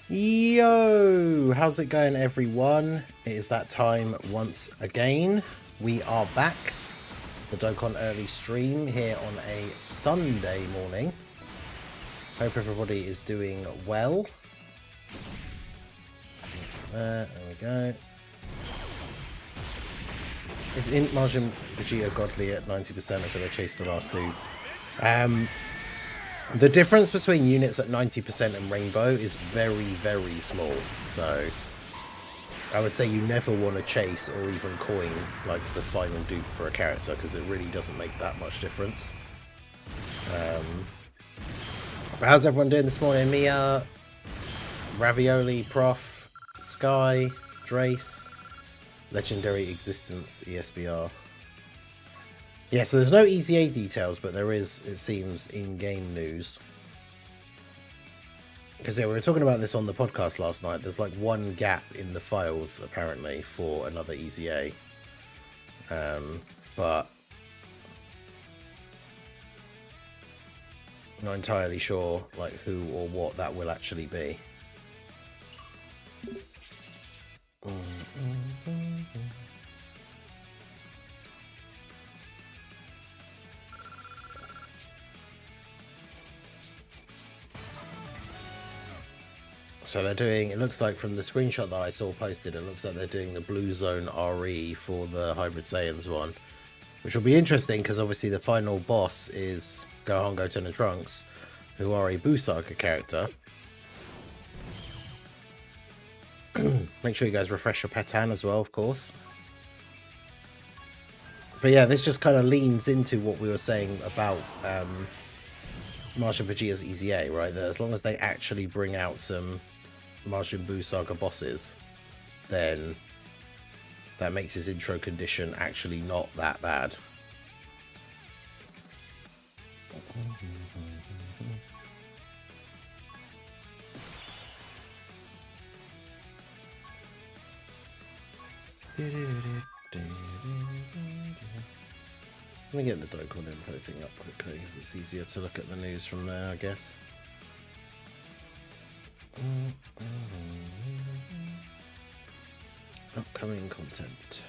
Yo, how's it going, everyone? It is that time once again. We are back. The Dokkan early stream here on a Sunday morning. Hope everybody is doing well. There we go. Is Int Margin Vegeta godly at 90% or should I chase the last dude? The difference between units at 90% and Rainbow is very, very small. So I would say you never want to chase or even coin like the final dupe for a character because it really doesn't make that much difference. But how's everyone doing this morning? Mia, Ravioli, Prof, Sky, Drace, Legendary Existence, ESBR. Yeah, so there's no EZA details, but there is, it seems, in-game news. Because yeah, we were talking about this on the podcast last night. There's like one gap in the files, apparently, for another EZA. But I'm not entirely sure like who or what that will actually be. So they're doing, it looks like from the screenshot that I saw posted, it looks like they're doing the Blue Zone RE for the Hybrid Saiyans one. Which will be interesting because obviously the final boss is Gohan, Goten and Trunks, who are a Buu Saga character. Make sure you guys refresh your Petan as well, of course. But yeah, this just kind of leans into what we were saying about Majin Vegeta's EZA, right? That as long as they actually bring out some Majin Buu Saga bosses, then that makes his intro condition actually not that bad. Let me get the Dokkan info thing up quickly because it's easier to look at the news from there, I guess. Upcoming content.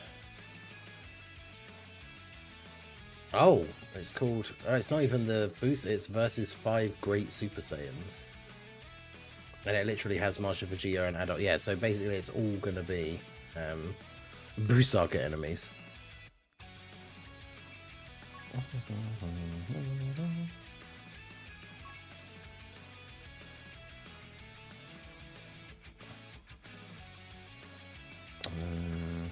Oh, it's called... it's not even the boost, it's versus 5 Great Super Saiyans. And it literally has Majin Vegeta and adult. Yeah, so basically it's all going to be Buu Saga enemies. Um,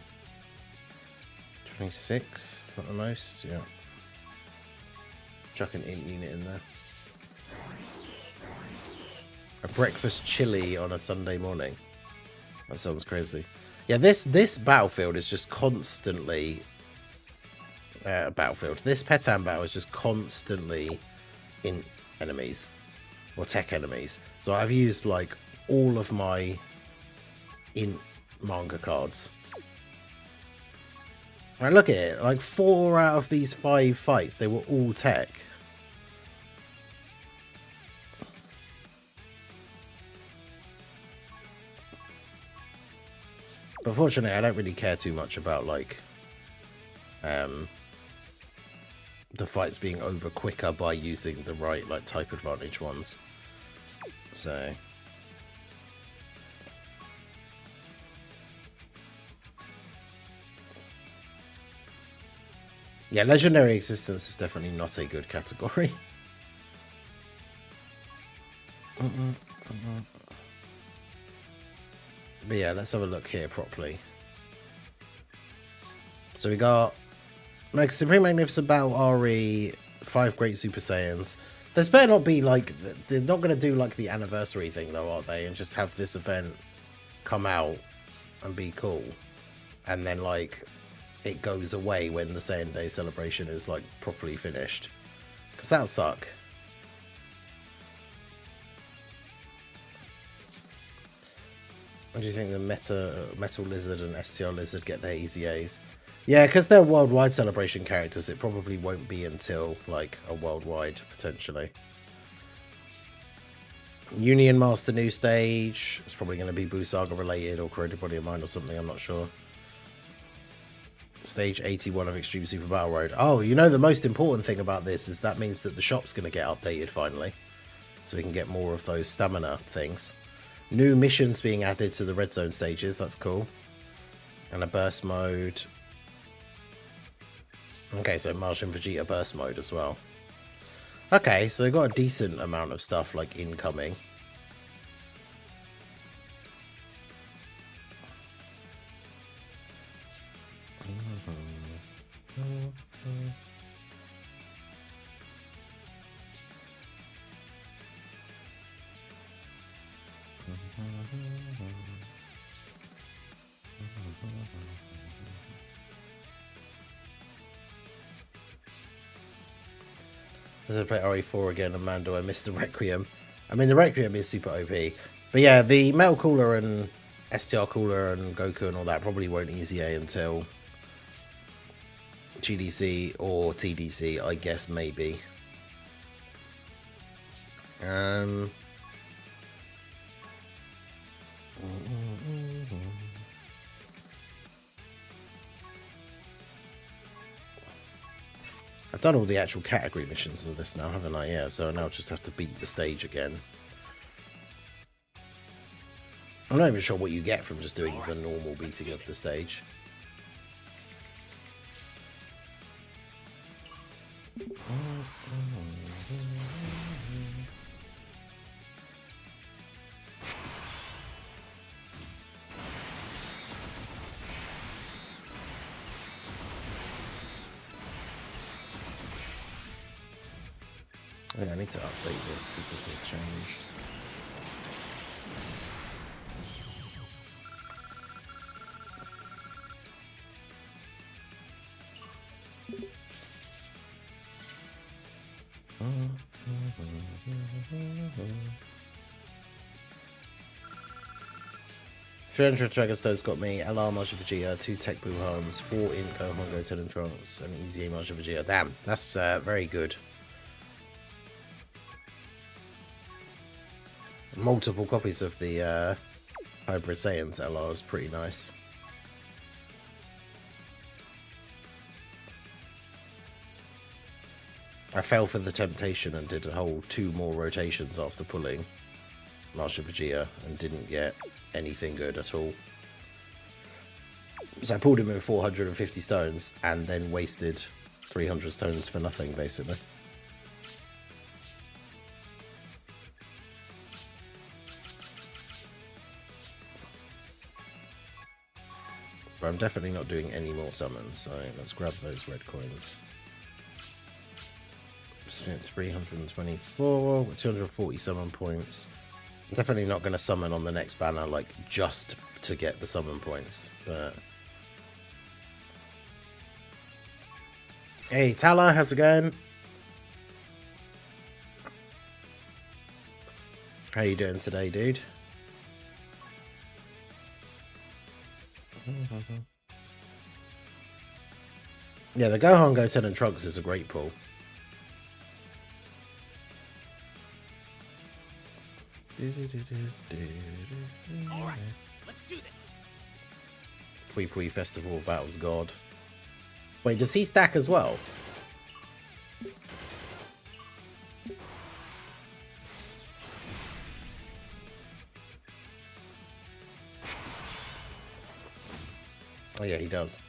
26, not the most, yeah. Chuck an int unit in there. A breakfast chili on a Sunday morning. That sounds crazy. Yeah, this battlefield is just constantly battlefield. This Petan battle is just constantly in enemies or tech enemies. So I've used like all of my in manga cards. And look at it, like 4 out of these 5 fights, they were all tech. But fortunately, I don't really care too much about like the fights being over quicker by using the right like type advantage ones. So yeah, legendary existence is definitely not a good category. But yeah, let's have a look here properly. So we got Supreme Magnificent Battle RE, 5 Great Super Saiyans. There's better not be like, they're not going to do like the anniversary thing though, are they? And just have this event come out and be cool. And then like it goes away when the Saiyan Day celebration is like properly finished. Because that would suck. What do you think the Metal Lizard and STR Lizard get their EZAs? Yeah, because they're worldwide celebration characters, it probably won't be until like a worldwide potentially. Union Master new stage. It's probably going to be Boo Saga related or Corroded Body of Mind or something. I'm not sure. Stage 81 of Extreme Super Battle Road. Oh, you know the most important thing about this is that means that the shop's going to get updated finally. So we can get more of those stamina things. New missions being added to the red zone stages. That's cool. And a burst mode. Okay, so Martian Vegeta burst mode as well. Okay, so we got a decent amount of stuff like incoming. As I play RE4 again, and man, do I miss the Requiem. I mean, the Requiem is super OP. But yeah, the Metal Cooler and STR Cooler and Goku and all that probably won't EZA until GDC or TDC, I guess, maybe. I've done all the actual category missions in this now, haven't I? Yeah, so I now just have to beat the stage again. I'm not even sure what you get from just doing the normal beating of the stage. Yeah, I need to update this because this has changed. $300 Dragon Stone's got me, LR Martian Vegeta, 2 Tech Buhans, 4 in Gohan Goten and Trunks, and EZA Martian Vegeta. Damn, that's very good. Multiple copies of the Hybrid Saiyans LR is pretty nice. I fell for the temptation and did a whole 2 more rotations after pulling Martian Vegeta and didn't get anything good at all. So I pulled him in 450 stones and then wasted 300 stones for nothing, basically. But I'm definitely not doing any more summons, so let's grab those red coins. Spent 324 with 240 summon points. I'm definitely not going to summon on the next banner, like, just to get the summon points, but... Hey, Tala, how's it going? How you doing today, dude? Yeah, the Gohan, Goten and Trunks is a great pull. Alright, let's do this. Pui Pui Festival of Battles God. Wait, does he stack as well? Oh yeah, he does.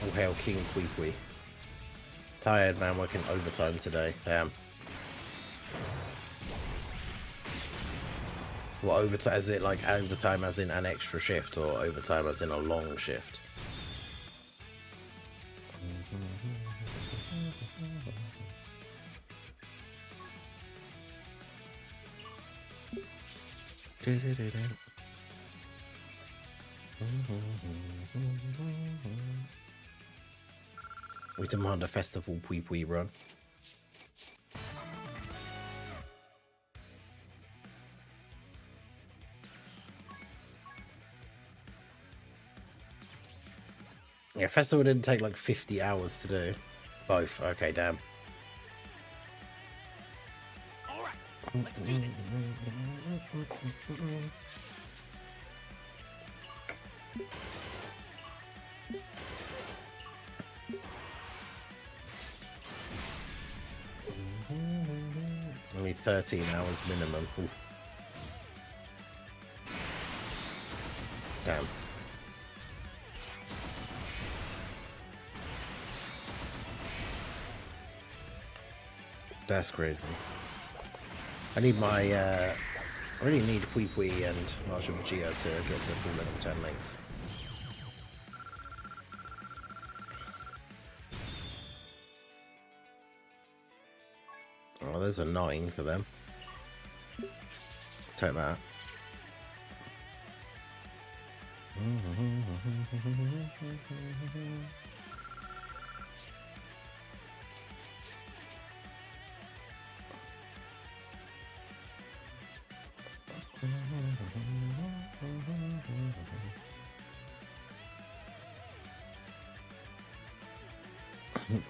Oh hail King Pui Pui. Tired man, working overtime today. Damn. What overtime? Is it like overtime as in an extra shift or overtime as in a long shift? We demand a festival Pui Pui run. Yeah, festival didn't take like 50 hours to do. Both. Okay, damn. All right, let's do this. Only 13 hours minimum. Oof. Damn. That's crazy. I need my, I really need Pui Pui and Martian Vegeta to get to full level 10 links. Oh, there's a 9 for them. Take that.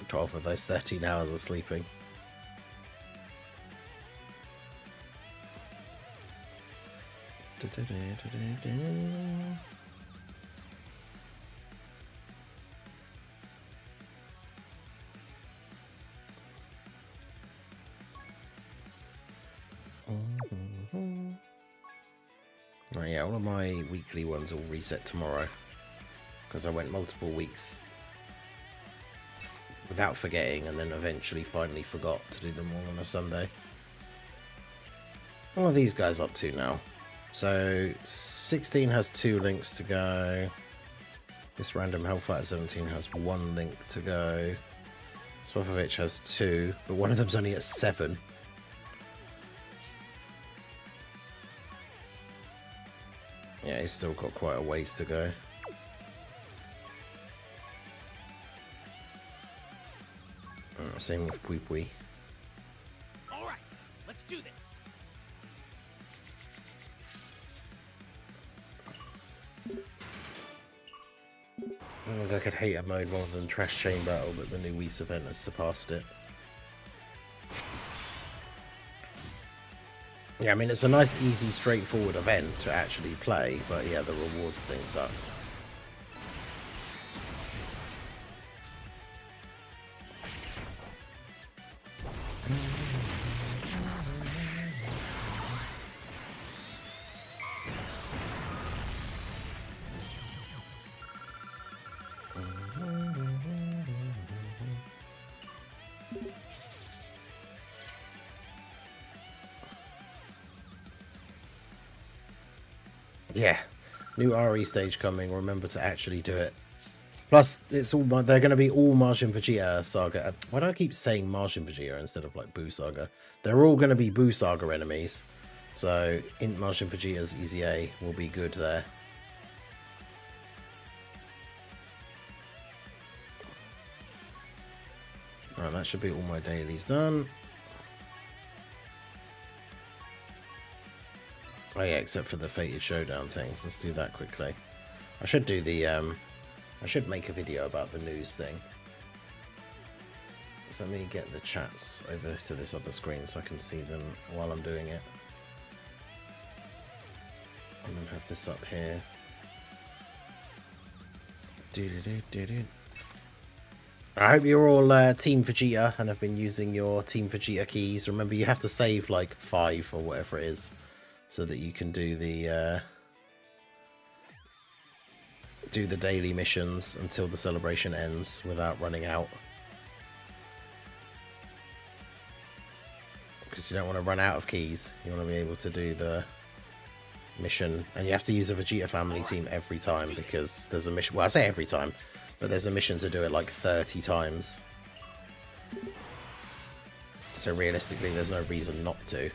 12 of those 13 hours of sleeping. Oh yeah, all of my weekly ones will reset tomorrow because I went multiple weeks without forgetting and then eventually finally forgot to do them all on a Sunday. What are these guys up to now? So 16 has 2 links to go. This random Hellfighter 17 has 1 link to go. Swapovich has 2, but one of them's only at 7. Yeah, he's still got quite a ways to go. Same with Pui Pui. All right, let's do this. I think I could hate a mode more than Trash Chain Battle, but the new Whis event has surpassed it. Yeah, I mean, it's a nice, easy, straightforward event to actually play, but yeah, the rewards thing sucks. Yeah, new RE stage coming. Remember to actually do it. Plus, it's all they're going to be all Martian Vegeta Saga. Why do I keep saying Martian Vegeta instead of like Boo Saga? They're all going to be Boo Saga enemies. So, in Martian Vegeta's EZA will be good there. Alright, that should be all my dailies done. Oh yeah, except for the Fated Showdown things. Let's do that quickly. I should do the, I should make a video about the news thing. So let me get the chats over to this other screen so I can see them while I'm doing it. I'm going to have this up here. I hope you're all Team Vegeta and have been using your Team Vegeta keys. Remember, you have to save like 5 or whatever it is, so that you can do the daily missions until the celebration ends without running out. Because you don't want to run out of keys. You want to be able to do the mission, and you have to use a Vegeta family team every time because there's a mission. Well, I say every time, but there's a mission to do it like 30 times. So realistically, there's no reason not to.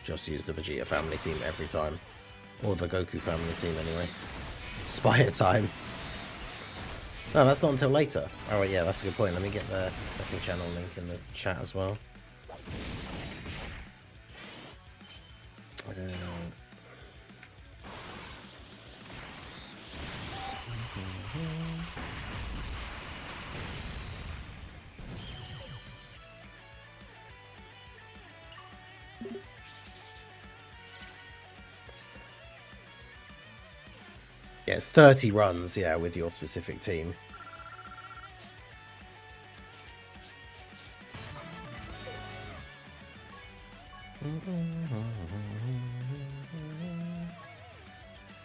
Just use the Vegeta family team every time. Or the Goku family team anyway. Spire time. No, that's not until later. Alright, yeah, that's a good point. Let me get the second channel link in the chat as well. Yeah, it's 30 runs, yeah, with your specific team.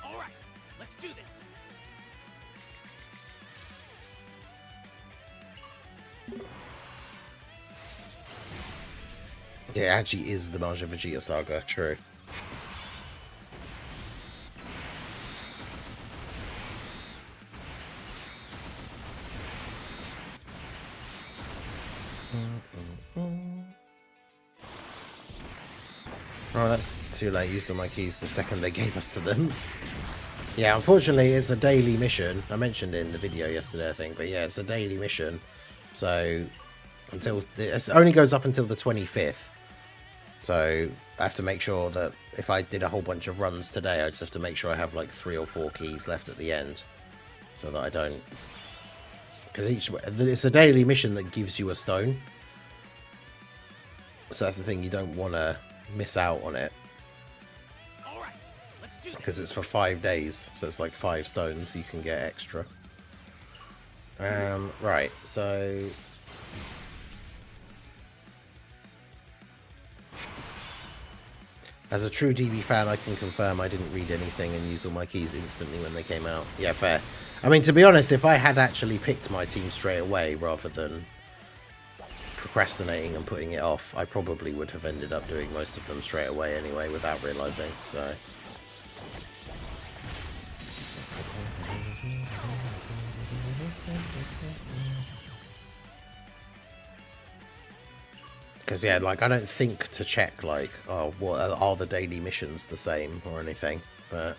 All right, let's do this. Yeah, it actually is the Majin Vegeta saga, true. Oh, that's too late. Used all my keys the second they gave us to them. Yeah, unfortunately, it's a daily mission. I mentioned it in the video yesterday, I think. But yeah, it's a daily mission. So, until it only goes up until the 25th. So, I have to make sure that if I did a whole bunch of runs today, I just have to make sure I have like 3 or 4 keys left at the end. So that I don't... Because it's a daily mission that gives you a stone. So that's the thing, you don't want to miss out on it. All right, let's do this. Because it's for 5 days, so it's like 5 stones you can get extra. Right, so... As a true DB fan, I can confirm I didn't read anything and use all my keys instantly when they came out. Yeah, fair. I mean, to be honest, if I had actually picked my team straight away rather than procrastinating and putting it off, I probably would have ended up doing most of them straight away anyway without realizing, so... Because, yeah, like, I don't think to check, like, oh, what are the daily missions the same or anything, but...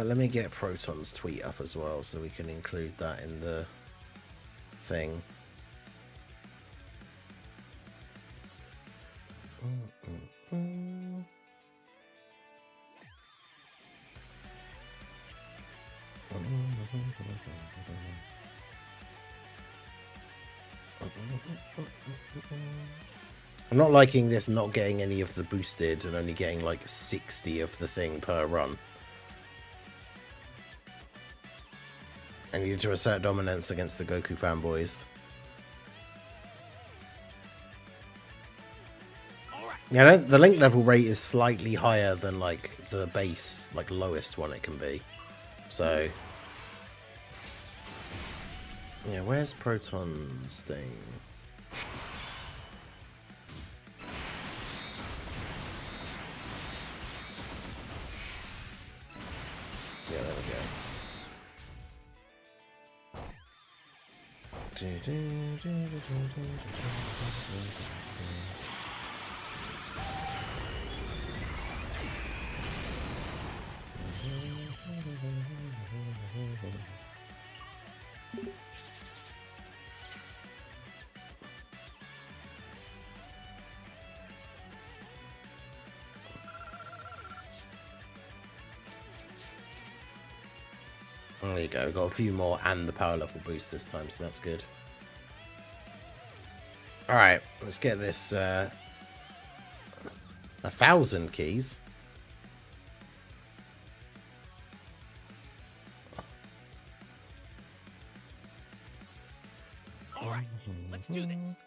let me get Proton's tweet up as well so we can include that in the thing. I'm not liking this not getting any of the boosted and only getting like 60 of the thing per run. I need to assert dominance against the Goku fanboys. Yeah, the link level rate is slightly higher than like the base, like lowest one it can be. So, yeah, where's Proton's thing? Yeah, there we go. There you go, got a few more and the power level boost this time, so that's good. Alright, let's get this 1,000 keys. Alright, let's do this.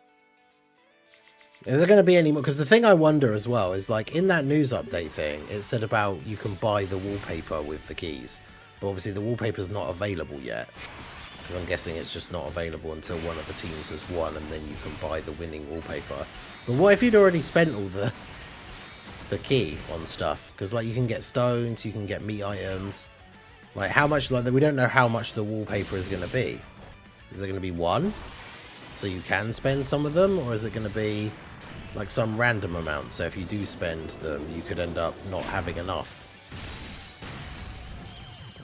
Is there going to be any more? Because the thing I wonder as well is, like, in that news update thing, it said about you can buy the wallpaper with the keys. But obviously the wallpaper's not available yet. Because I'm guessing it's just not available until one of the teams has won, and then you can buy the winning wallpaper. But what if you'd already spent all the key on stuff? Because, like, you can get stones, you can get meat items. Like, how much, like, we don't know how much the wallpaper is going to be. Is it going to be 1? So you can spend some of them? Or is it going to be, like, some random amount? So if you do spend them, you could end up not having enough.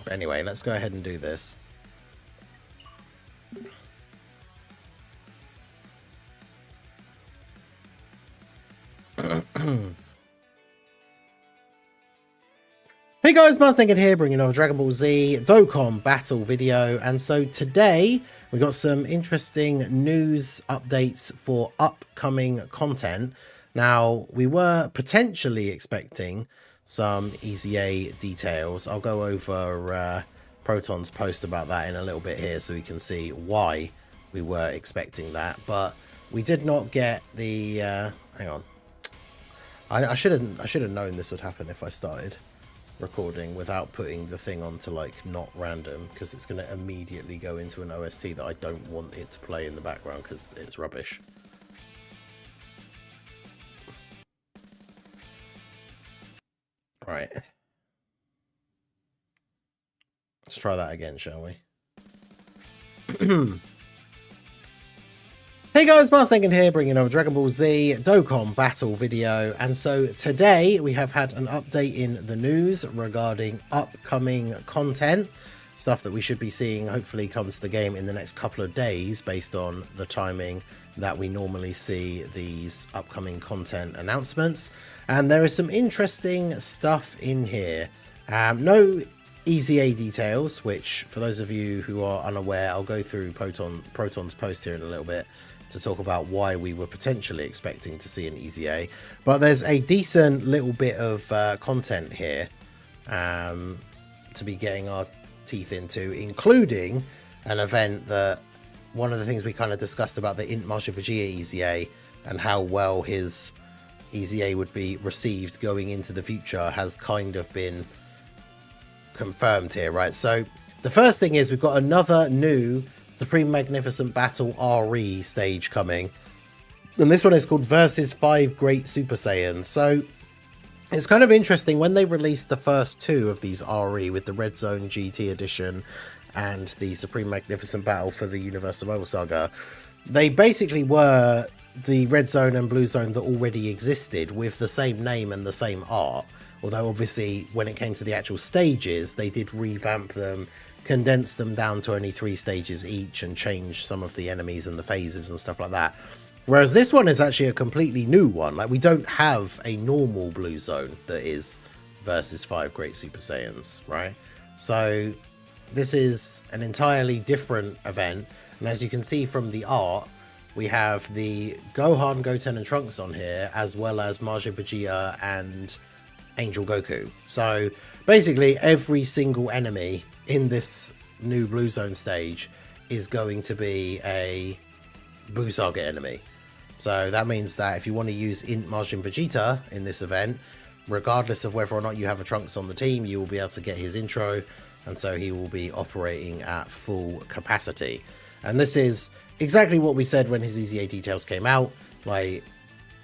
But anyway, let's go ahead and do this. Hey guys, Marstinkin here, bringing over Dragon Ball Z Dokkan battle video. And so today we got some interesting news updates for upcoming content. Now, we were potentially expecting some EZA details. I'll go over Proton's post about that in a little bit here so we can see why we were expecting that. But we did not get the... hang on. I should have known this would happen if I started recording without putting the thing on to like not random, because it's going to immediately go into an OST that I don't want it to play in the background because it's rubbish. Right, let's try that again, shall we? Hey guys, Marstinkin here, bringing over Dragon Ball Z Dokkan battle video. And so today we have had an update in the news regarding upcoming content, stuff that we should be seeing hopefully come to the game in the next couple of days based on the timing that we normally see these upcoming content announcements. And there is some interesting stuff in here. No EZA details, which for those of you who are unaware, I'll go through Proton's post here in a little bit to talk about why we were potentially expecting to see an EZA. But there's a decent little bit of content here to be getting our teeth into, including an event that one of the things we kind of discussed about the Majin Vegeta EZA and how well his EZA would be received going into the future has kind of been confirmed here, right? So the first thing is we've got another new Supreme Magnificent Battle RE stage coming, and this one is called Versus 5 Great Super Saiyans. So it's kind of interesting, when they released the first two of these RE with the Red Zone GT edition and the Supreme Magnificent Battle for the Universal Mobile Saga, they basically were the Red Zone and Blue Zone that already existed with the same name and the same art, although obviously when it came to the actual stages they did revamp them, condense them down to only 3 stages each, and change some of the enemies and the phases and stuff like that. Whereas this one is actually a completely new one. Like, we don't have a normal Blue Zone that is Versus 5 Great Super Saiyans, right? So this is an entirely different event, and as you can see from the art, we have the Gohan, Goten and Trunks on here, as well as Majin Vegeta and Angel Goku. So basically every single enemy in this new Blue Zone stage is going to be a Buu Saga enemy. So that means that if you want to use Majin Vegeta in this event, regardless of whether or not you have a Trunks on the team, you will be able to get his intro, and so he will be operating at full capacity. And this is exactly what we said when his EZA details came out. Like,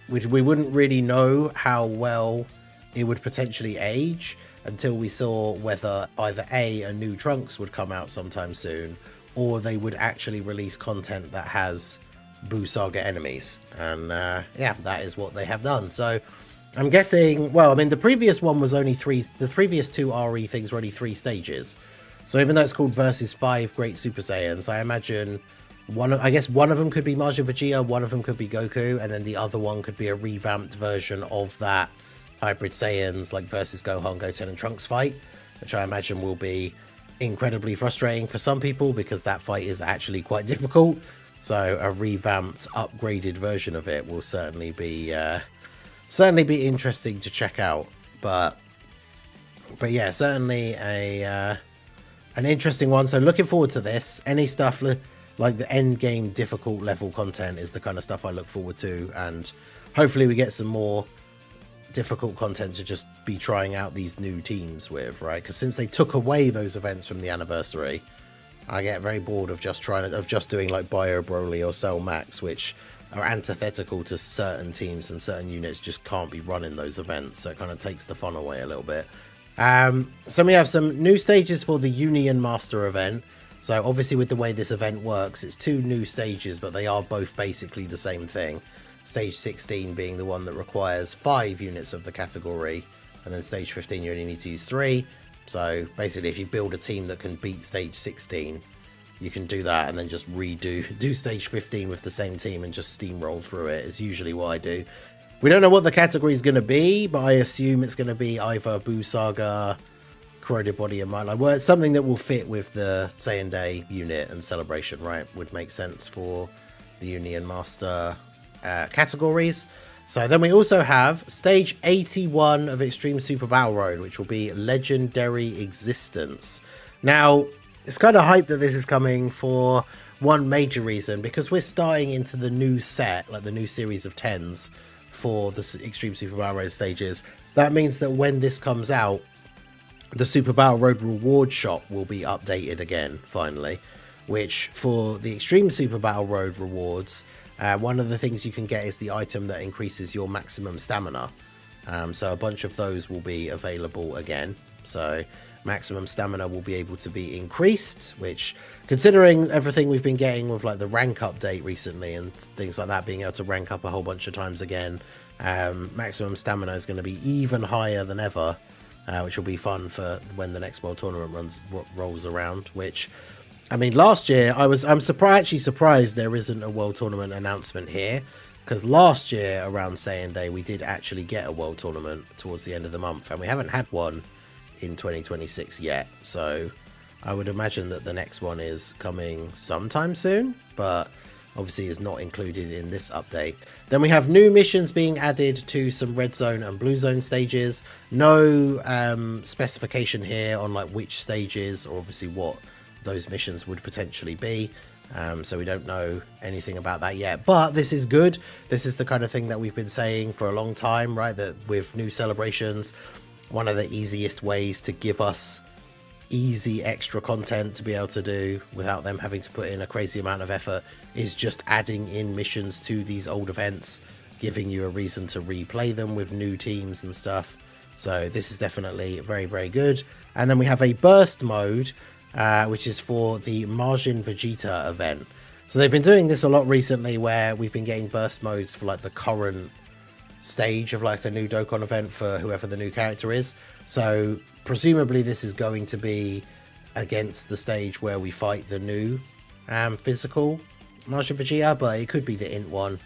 we wouldn't really know how well it would potentially age until we saw whether either a new Trunks would come out sometime soon, or they would actually release content that has Buu Saga enemies. And yeah, that is what they have done. So I'm guessing, well, I mean, the previous one was only 3, the previous 2 RE things were only 3 stages. So even though it's called Versus 5 Great Super Saiyans, I imagine I guess one of them could be Majin Vegeta, one of them could be Goku, and then the other one could be a revamped version of that Hybrid Saiyans, like versus Gohan, Goten and Trunks fight, which I imagine will be incredibly frustrating for some people because that fight is actually quite difficult. So a revamped, upgraded version of it will certainly be interesting to check out. But yeah, certainly an interesting one. So looking forward to this. Any stuff like the end game difficult level content is the kind of stuff I look forward to, and hopefully we get some more difficult content to just be trying out these new teams with, right? Because since they took away those events from the anniversary, I get very bored of just doing like Bio Broly or Cell Max, which are antithetical to certain teams, and certain units just can't be running those events, so it kind of takes the fun away a little bit. So we have some new stages for the Union Master event. So obviously with the way this event works, it's 2 new stages, but they are both basically the same thing. Stage 16 being the one that requires 5 units of the category, and then stage 15 you only need to use 3. So basically if you build a team that can beat stage 16, you can do that and then just do stage 15 with the same team and just steamroll through it, is usually what I do. We don't know what the category is going to be, but I assume it's going to be either Buu Saga, corroded body in mind. Like, well, it's something that will fit with the Saiyan Day unit and celebration, right? Would make sense for the Union Master categories. So then we also have stage 81 of Extreme Super Battle Road, which will be Legendary Existence. Now, it's kind of hype that this is coming for one major reason, because we're starting into the new set, like the new series of 10s for the Extreme Super Battle Road stages. That means that when this comes out, the Super Battle Road reward shop will be updated again, finally, which for the Extreme Super Battle Road rewards, one of the things you can get is the item that increases your maximum stamina. So a bunch of those will be available again. So maximum stamina will be able to be increased, which, considering everything we've been getting with like the rank update recently and things like that, being able to rank up a whole bunch of times again, maximum stamina is going to be even higher than ever, which will be fun for when the next World Tournament rolls around. Which, I mean, last year I'm actually surprised there isn't a World Tournament announcement here, because last year around Saiyan Day we did actually get a World Tournament towards the end of the month, and we haven't had one in 2026 yet. So I would imagine that the next one is coming sometime soon, but obviously is not included in this update. Then we have new missions being added to some red zone and blue zone stages. No specification here on like which stages or obviously what those missions would potentially be. So we don't know anything about that yet, but this is good. This is the kind of thing that we've been saying for a long time, right? That with new celebrations, one of the easiest ways to give us easy extra content to be able to do without them having to put in a crazy amount of effort is just adding in missions to these old events, giving you a reason to replay them with new teams and stuff. So this is definitely very, very good. And then we have a burst mode, which is for the Majin Vegeta event. So they've been doing this a lot recently, where we've been getting burst modes for like the current stage of like a new Dokkan event for whoever the new character is. So presumably this is going to be against the stage where we fight the new physical Majin Vegeta, but it could be the int one.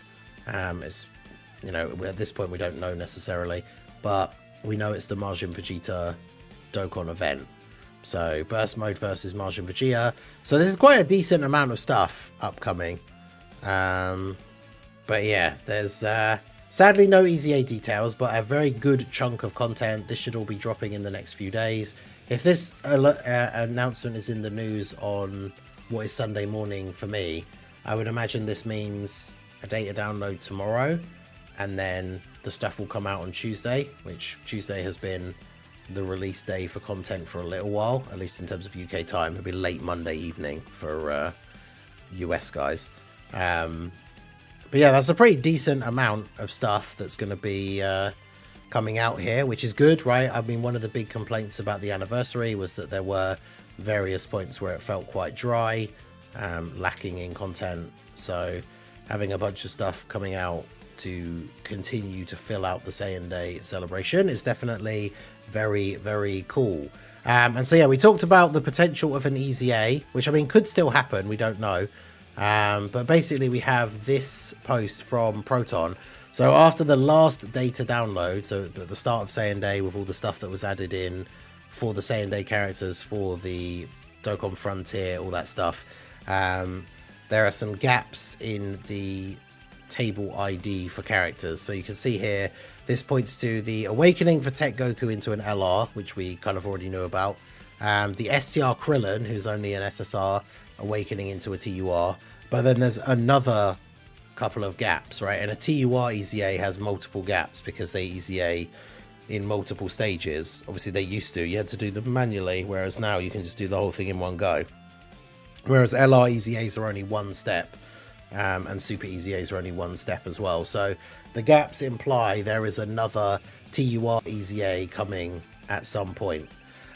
It's, you know, at this point we don't know necessarily, but we know it's the Majin Vegeta Dokkan event. So burst mode versus Majin Vegeta. So this is quite a decent amount of stuff upcoming. But yeah, there's sadly no EZA details, but a very good chunk of content. This should all be dropping in the next few days. If this announcement is in the news on what is Sunday morning for me, I would imagine this means a data download tomorrow, and then the stuff will come out on Tuesday, which Tuesday has been the release day for content for a little while, at least in terms of UK time. It'll be late Monday evening for US guys. But yeah, that's a pretty decent amount of stuff that's going to be coming out here, which is good, right? I mean, one of the big complaints about the anniversary was that there were various points where it felt quite dry, lacking in content. So having a bunch of stuff coming out to continue to fill out the Saiyan Day celebration is definitely very, very cool. And so yeah, we talked about the potential of an EZA, which I mean could still happen, we don't know. But basically we have this post from Proton. So after the last data download, so at the start of Saiyan Day, with all the stuff that was added in for the Saiyan Day characters, for the Dokkan Frontier, all that stuff, there are some gaps in the table ID for characters. So you can see here, this points to the awakening for Tech Goku into an LR, which we kind of already knew about. The STR Krillin, who's only an SSR, awakening into a TUR. But then there's another couple of gaps, right? And a TUR EZA has multiple gaps because they EZA in multiple stages. Obviously they used to, you had to do them manually, whereas now you can just do the whole thing in one go. Whereas LR EZAs are only one step, and Super EZAs are only one step as well. So the gaps imply there is another TUR EZA coming at some point.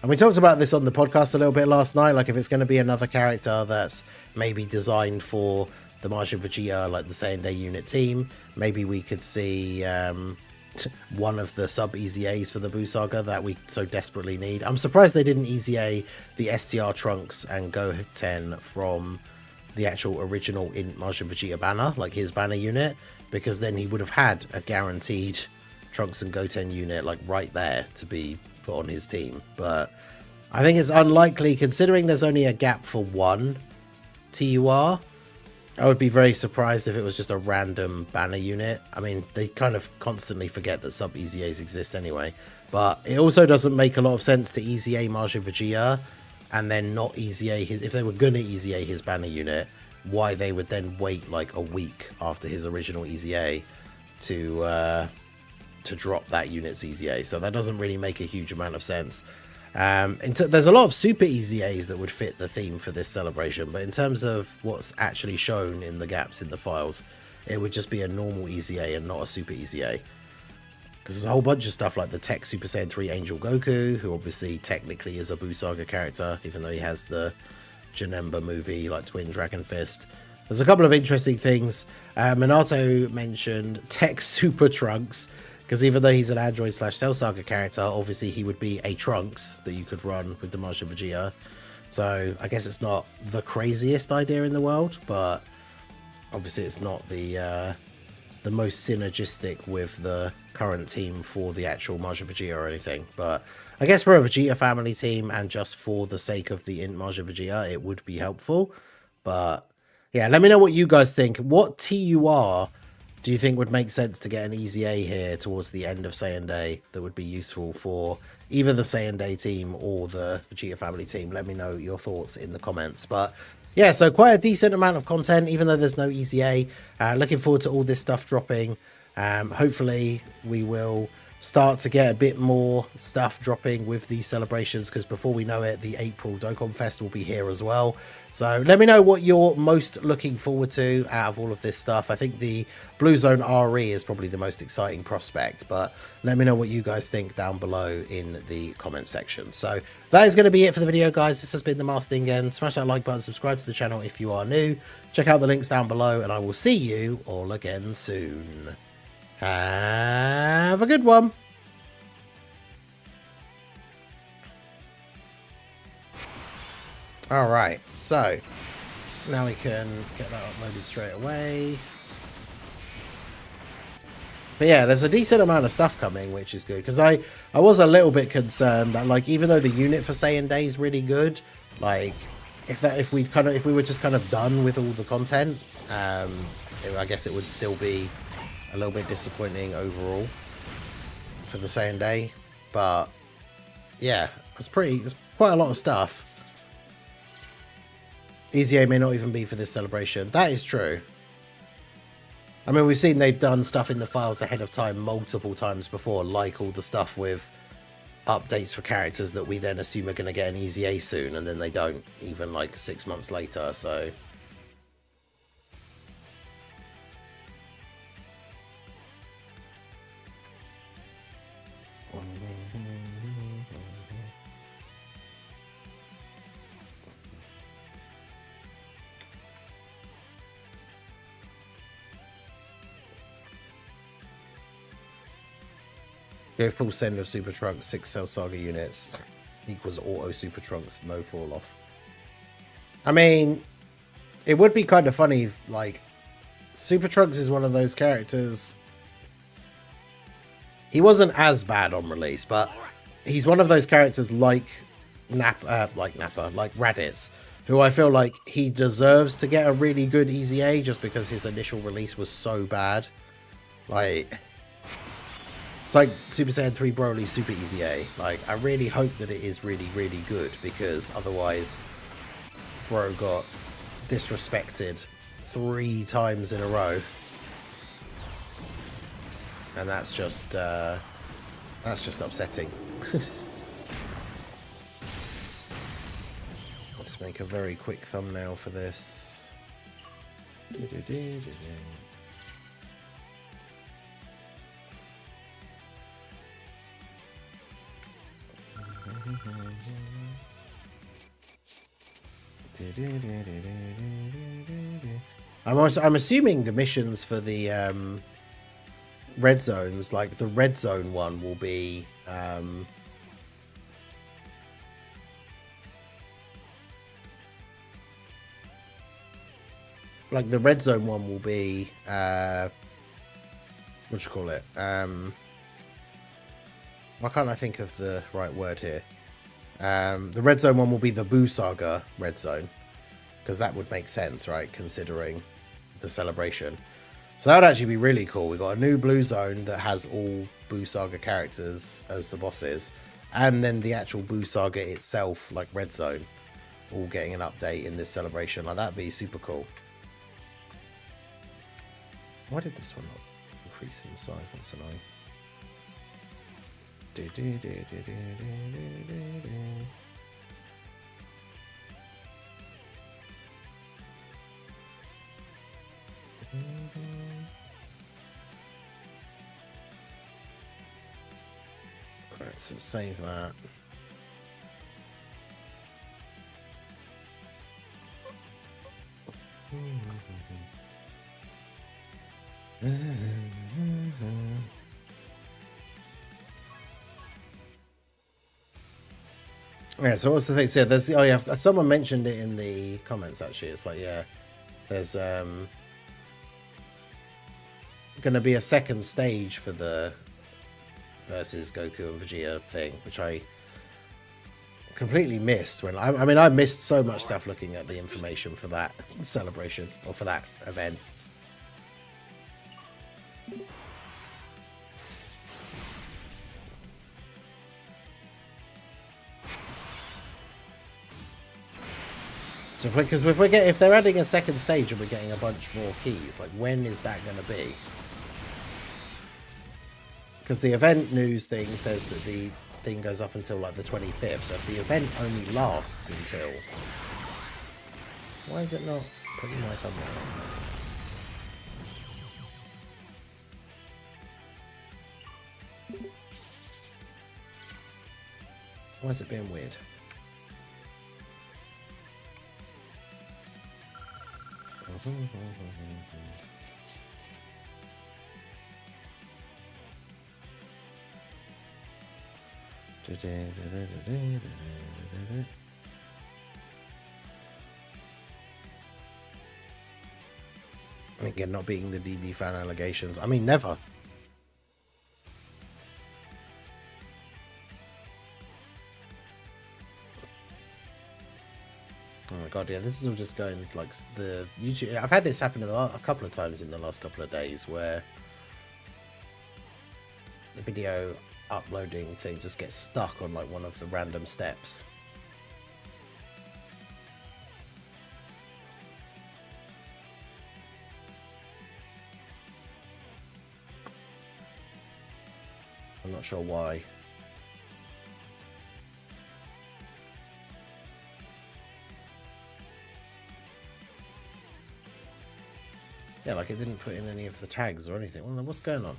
And we talked about this on the podcast a little bit last night, like if it's going to be another character that's maybe designed for the Majin Vegeta, like the Saiyan Day unit team, maybe we could see one of the sub EZAs for the Buu Saga that we so desperately need. I'm surprised they didn't EZA the STR Trunks and Goten from the actual original in Majin Vegeta banner, like his banner unit, because then he would have had a guaranteed Trunks and Goten unit like right there to be put on his team. But I think it's unlikely, considering there's only a gap for one TUR. I would be very surprised if it was just a random banner unit. I mean, they kind of constantly forget that sub-EZAs exist anyway. But it also doesn't make a lot of sense to EZA Marshal Vegeta and then not EZA his... If they were going to EZA his banner unit, why they would then wait like a week after his original EZA to drop that unit's EZA. So that doesn't really make a huge amount of sense. There's a lot of super EZAs that would fit the theme for this celebration, but in terms of what's actually shown in the gaps in the files, it would just be a normal EZA and not a super EZA. Because there's a whole bunch of stuff like the Tech Super Saiyan 3 Angel Goku, who obviously technically is a Buu Saga character, even though he has the Janemba movie, like Twin Dragon Fist. There's a couple of interesting things. Minato mentioned Tech Super Trunks, because even though he's an Android / Cell Saga character, obviously he would be a Trunks that you could run with the Marshal Vegeta. So I guess it's not the craziest idea in the world, but obviously it's not the most synergistic with the current team for the actual Marshal Vegeta or anything. But I guess for a Vegeta family team and just for the sake of the Int Marshal Vegeta, it would be helpful. But yeah, let me know what you guys think. What TUR do you think would make sense to get an EZA here towards the end of Saiyan Day that would be useful for either the Saiyan Day team or the Vegeta family team? Let me know your thoughts in the comments. But yeah, so quite a decent amount of content, even though there's no EZA. Looking forward to all this stuff dropping. Hopefully we will start to get a bit more stuff dropping with these celebrations, because before we know it, the April Dokkan Fest will be here as well. So let me know what you're most looking forward to out of all of this stuff. I think the Blue Zone RE is probably the most exciting prospect, but let me know what you guys think down below in the comment section. So that is going to be it for the video, guys. This has been the Master Ningen. Smash that like button, subscribe to the channel if you are new. Check out the links down below, and I will see you all again soon. Have a good one. All right, so now we can get that uploaded straight away. But yeah, there's a decent amount of stuff coming, which is good, because I was a little bit concerned that, like, even though the unit for Saiyan Day is really good, like if we were just kind of done with all the content, I guess it would still be a little bit disappointing overall for the Saiyan Day. But yeah, it's quite a lot of stuff. EZA may not even be for this celebration. That is true. I mean, we've seen they've done stuff in the files ahead of time multiple times before, like all the stuff with updates for characters that we then assume are going to get an EZA soon, and then they don't, even like 6 months later, so... Go full send of Super Trunks, 6 Cell Saga units equals auto Super Trunks, no fall off. I mean, it would be kind of funny if, like, Super Trunks is one of those characters. He wasn't as bad on release, but he's one of those characters like Raditz, who I feel like he deserves to get a really good EZA just because his initial release was so bad. Like... It's like Super Saiyan 3 Broly Super EZA. Like, I really hope that it is really, really good, because otherwise bro got disrespected 3 times in a row. And that's just upsetting. Let's make a very quick thumbnail for this. I'm assuming the missions for the red zones, like the red zone one, will be like the red zone one will be what do you call it? Why can't I think of the right word here? The red zone one will be the Boo Saga red zone, because that would make sense, right? Considering the celebration. So that would actually be really cool. We've got a new blue zone that has all Boo Saga characters as the bosses, and then the actual Boo Saga itself, like red zone, all getting an update in this celebration. Like, that'd be super cool. Why did this one not increase in size? That's annoying. Right, so save that. Yeah, so what's the thing? So there's, oh yeah, someone mentioned it in the comments actually. It's like, yeah, there's gonna be a second stage for the versus Goku and Vegeta thing, which I completely missed when I mean I missed so much stuff looking at the information for that celebration or for that event. So if they're adding a second stage and we're getting a bunch more keys, like when is that going to be? Because the event news thing says that the thing goes up until like the 25th. So if the event only lasts until, why is it not putting my thumbnail on? Why is it being weird? And again, not beating the DB fan allegations. I mean, never. Oh my god, yeah, this is all just going like the YouTube. I've had this happen a couple of times in the last couple of days where the video uploading thing just gets stuck on like one of the random steps. I'm not sure why. Yeah, like it didn't put in any of the tags or anything. Well, what's going on?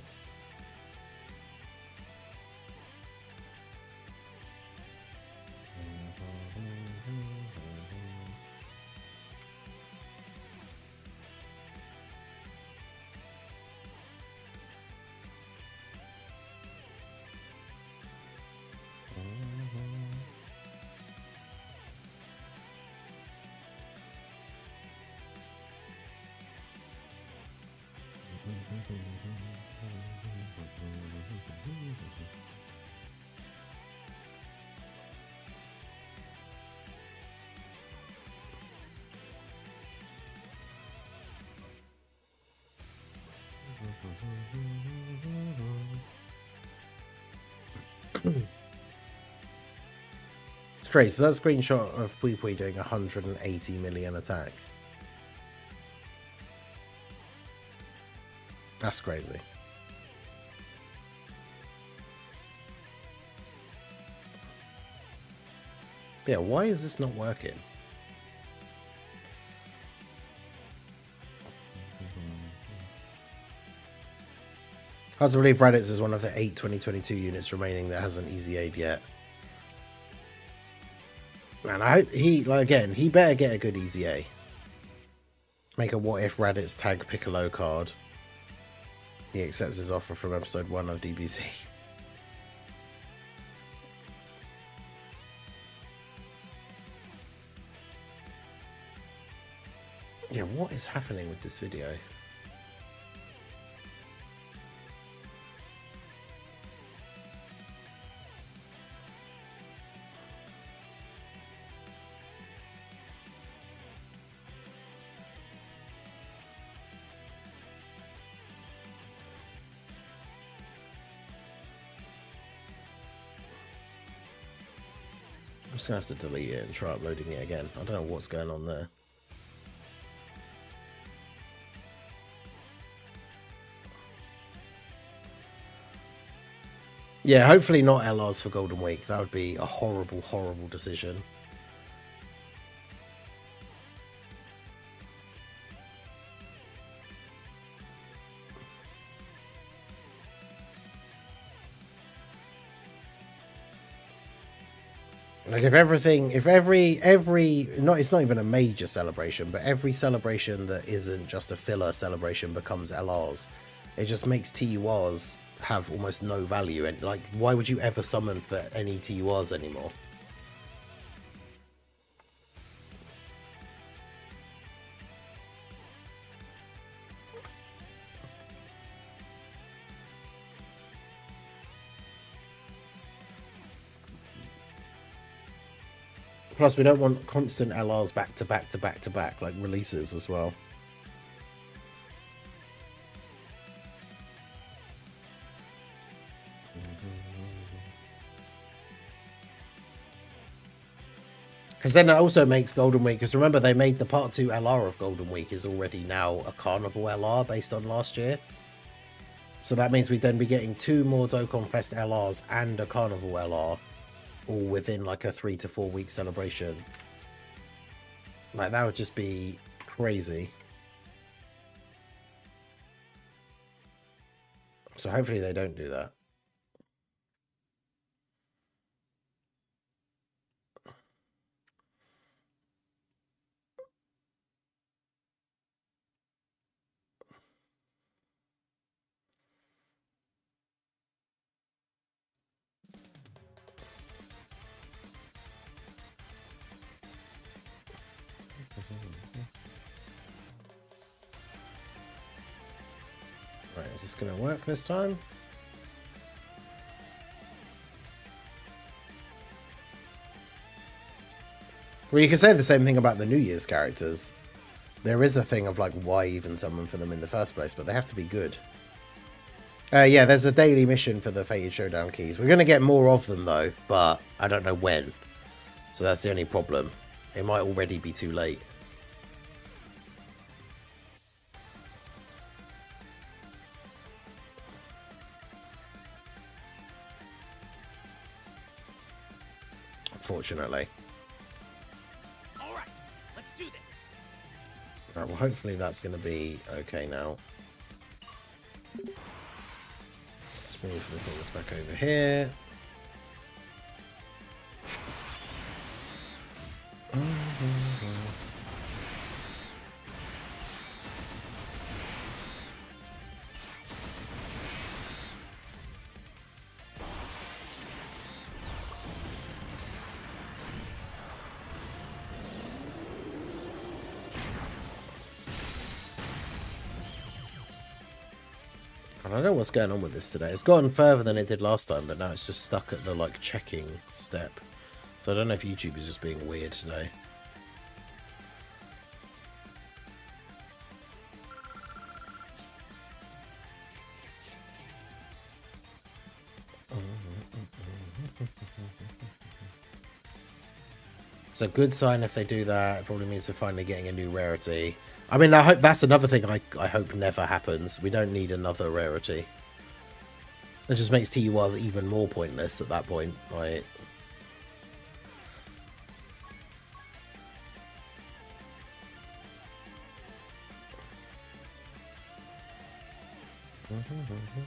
Straight, so that screenshot of Pui Pui doing 180 million attack. That's crazy. Yeah, why is this not working? Hard to believe Raditz is one of the 8 2022 units remaining that hasn't EZA'd yet. Man, I hope he, like, again, he better get a good EZA. Make a what if Raditz tag Piccolo card. He accepts his offer from episode 1 of DBZ. Yeah, what is happening with this video? just going to have to delete it and try uploading it again. I don't know what's going on there. Yeah, hopefully not LRs for Golden Week. That would be a horrible, horrible decision. Like if it's not even a major celebration, but every celebration that isn't just a filler celebration becomes LRs, it just makes TURs have almost no value. And like, why would you ever summon for any TURs anymore? Plus, we don't want constant LRs back to back to back to back, like releases as well. Because then it also makes Golden Week, because remember they made the Part 2 LR of Golden Week is already now a Carnival LR based on last year. So that means we'd then be getting 2 more Dokkan Fest LRs and a Carnival LR, all within like a 3 to 4 week celebration. Like, that would just be crazy. So hopefully they don't do that. Right, is this going to work this time? Well, you could say the same thing about the New Year's characters. There is a thing of like, why even summon for them in the first place, but they have to be good. Yeah, there's a daily mission for the Fated Showdown keys. We're going to get more of them though, but I don't know when. So that's the only problem. It might already be too late. Unfortunately. All right, let's do this. Right, well, hopefully that's going to be okay now. Let's move the things back over here. I don't know what's going on with this today. It's gotten further than it did last time, but now it's just stuck at the like checking step. So I don't know if YouTube is just being weird today. It's a good sign if they do that. It probably means we're finally getting a new rarity. I mean, I hope that's another thing I hope never happens. We don't need another rarity. It just makes TURs even more pointless at that point, right? Mm-hmm.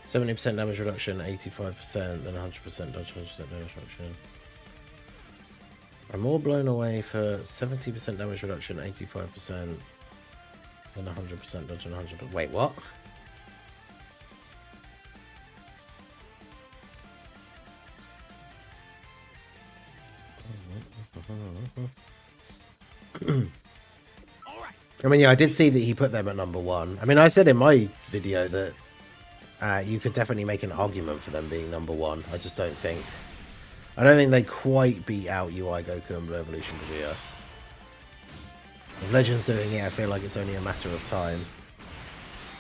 70% damage reduction, 85%, then 100% dodge, 100% damage reduction. I'm more blown away for 70% damage reduction, 85%, then 100% dodge and 100%. Wait, what? I mean, yeah, I did see that he put them at #1. I mean, I said in my video that you could definitely make an argument for them being #1. I just don't think... I don't think they quite beat out UI Goku and Blue Evolution Vegeta. If Legends doing it, I feel like it's only a matter of time.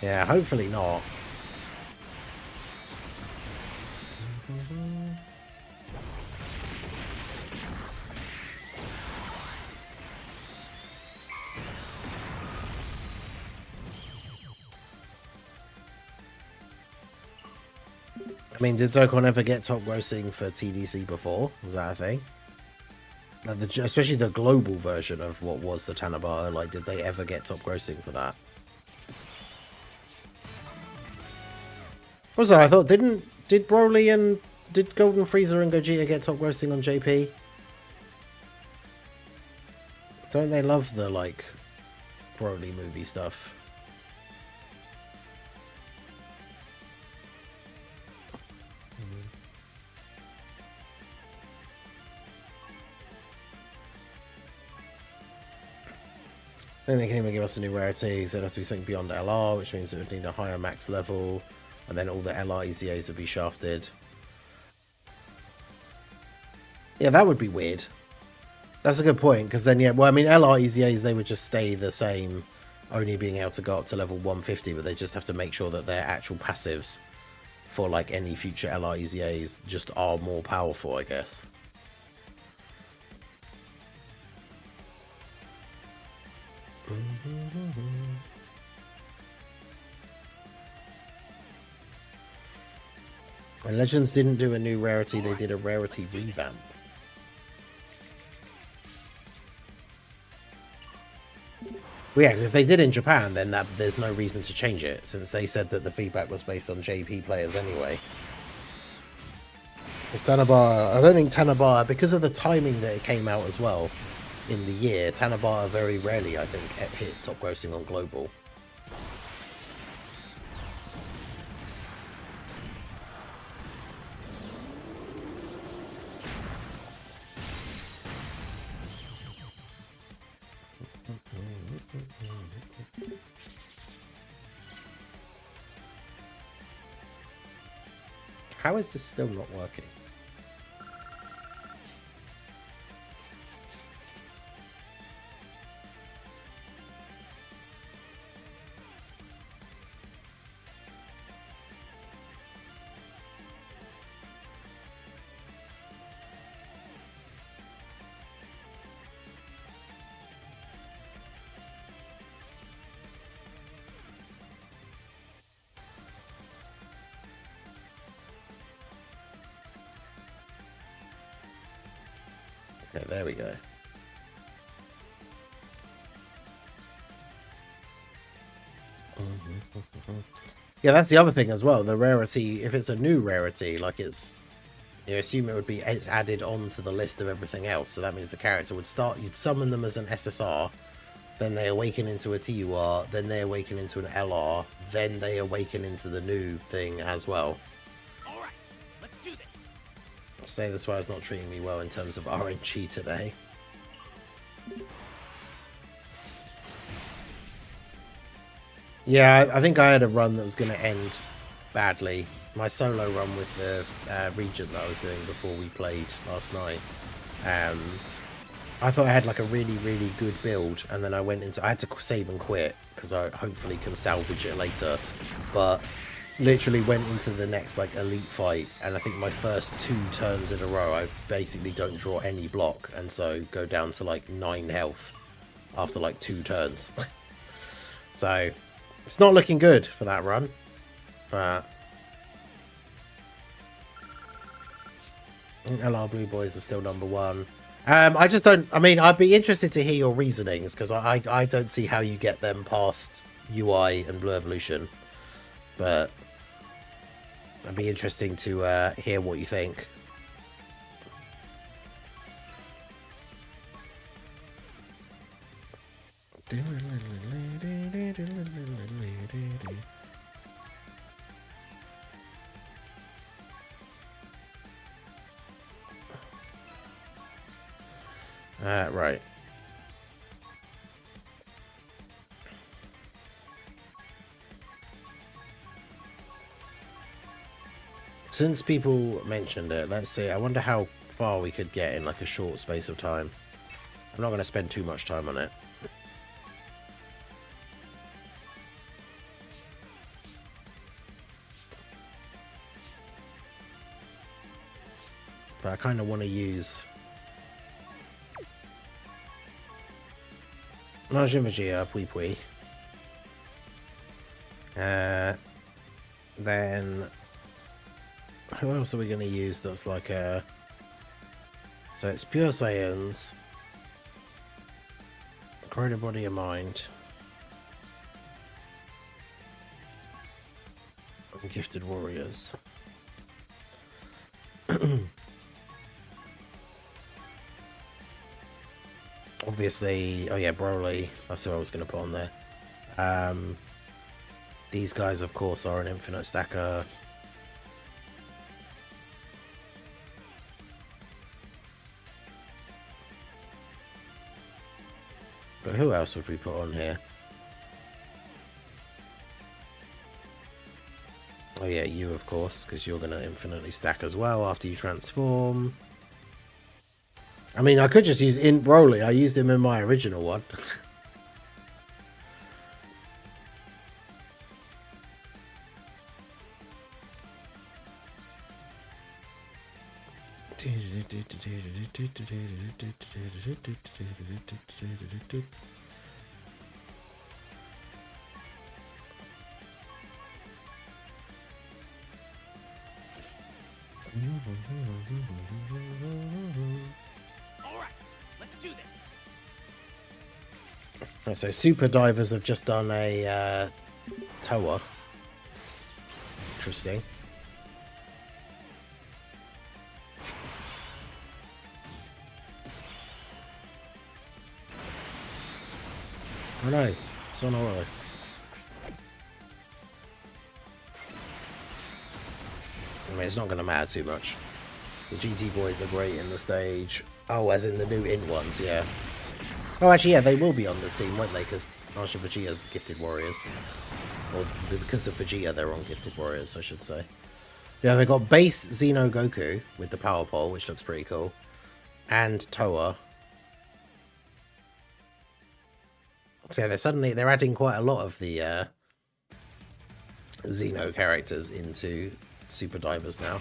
Yeah, hopefully not. I mean, did Dokkan ever get top grossing for TDC before? Was that a thing? Like especially the global version of what was the Tanabata, like, did they ever get top grossing for that? Also, I thought, did Broly and did Golden Frieza and Gogeta get top grossing on JP? Don't they love the, like, Broly movie stuff? I think they can even give us a new rarity, so it'd have to be something beyond LR, which means it would need a higher max level, and then all the LR EZAs would be shafted. Yeah, that would be weird. That's a good point, because then, yeah, well, I mean, LR EZAs, they would just stay the same, only being able to go up to level 150, but they just have to make sure that their actual passives for, like, any future LR EZAs just are more powerful, I guess. When Legends didn't do a new rarity, they did a rarity revamp. Well, yeah, because if they did in Japan, then there's no reason to change it, since they said that the feedback was based on JP players anyway. It's Tanabata. I don't think Tanabata, because of the timing that it came out as well in the year, Tanabata very rarely, I think, hit top grossing on global. How is this still not working? Okay, there we go. Yeah, that's the other thing as well. The rarity, if it's a new rarity, like it's, you assume it would be, it's added on to the list of everything else. So that means the character would start, you'd summon them as an SSR, then they awaken into a TUR, then they awaken into an LR, then they awaken into the new thing as well. Alright, let's do this. Say this why it's not treating me well in terms of RNG today. Yeah, I think I had a run that was going to end badly. My solo run with the Regent that I was doing before we played last night. I thought I had like a really, really good build, and then I had to save and quit because I hopefully can salvage it later. But literally went into the next like elite fight, and I think my first 2 turns in a row, I basically don't draw any block, and so go down to like 9 health after like 2 turns. So it's not looking good for that run, but LR Blue Boys are still #1. I just don't, I mean, I'd be interested to hear your reasonings, because I don't see how you get them past UI and Blue Evolution, but it'd be interesting to hear what you think. Right. Since people mentioned it, let's see. I wonder how far we could get in like a short space of time. I'm not going to spend too much time on it. But I kind of want to use Majin Vegeta, Pui Pui. Then Who else are we going to use that's like a... So it's Pure Saiyans, Corroded Body of Mind, and Gifted Warriors. Obviously, oh yeah, Broly, that's who I was going to put on there. These guys, of course, are an infinite stacker. But who else would we put on here? Oh yeah, you of course, because you're going to infinitely stack as well after you transform. I mean, I could just use Int Broly. I used him in my original one. Alright, let's do this. So Super Divers have just done a Toa. Interesting. Oh no, it's on auto. I mean, it's not going to matter too much. The GT boys are great in the stage. Oh, as in the new in ones, yeah. Oh, actually, yeah, they will be on the team, won't they? Because Master Vegeta's Gifted Warriors. Or because of Vegeta, they're on Gifted Warriors, I should say. Yeah, they've got base Xeno Goku with the Power Pole, which looks pretty cool. And Toa. So yeah, they're adding quite a lot of the Xeno characters into Super Divers now.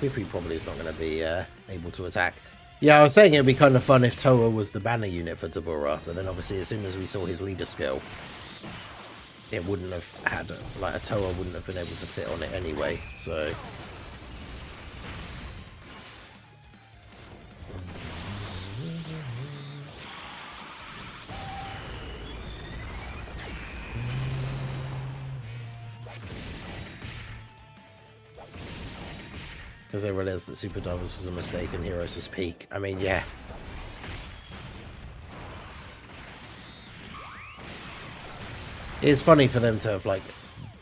Pippy probably is not going to be able to attack. Yeah, I was saying it would be kind of fun if Toa was the banner unit for Tabura, but then obviously as soon as we saw his leader skill, it wouldn't have had, like, a Toa wouldn't have been able to fit on it anyway, so... Because they realised that Super Divers was a mistake and Heroes was peak. I mean, yeah. It's funny for them to have, like,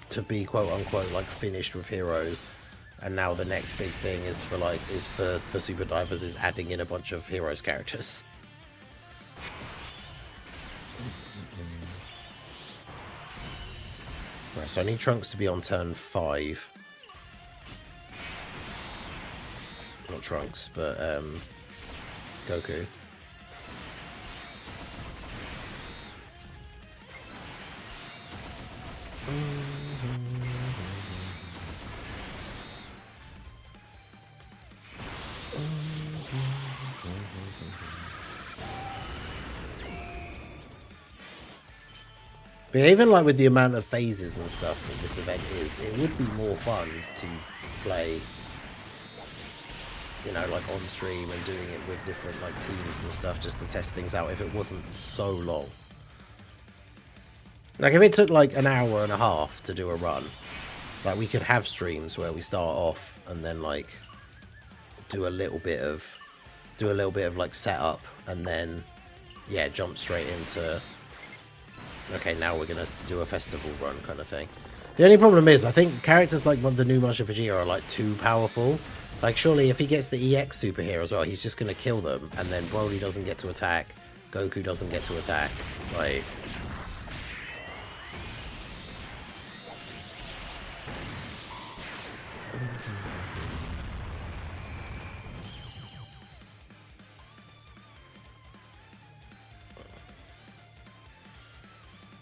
to be quote-unquote, like, finished with Heroes. And now the next big thing is for, like, for Super Divers is adding in a bunch of Heroes characters. Right, so I need Trunks to be on turn 5. Not Trunks, but Goku. But even like with the amount of phases and stuff that this event is, it would be more fun to play, you know, like on stream and doing it with different like teams and stuff just to test things out if it wasn't so long. Like if it took like an hour and a half to do a run, like we could have streams where we start off and then like do a little bit of like setup and then yeah, jump straight into okay, now we're gonna do a festival run kind of thing. The only problem is I think characters like the new Master Vegeta are like too powerful. Like, surely if he gets the EX super here as well, he's just going to kill them. And then Broly doesn't get to attack. Goku doesn't get to attack. Like...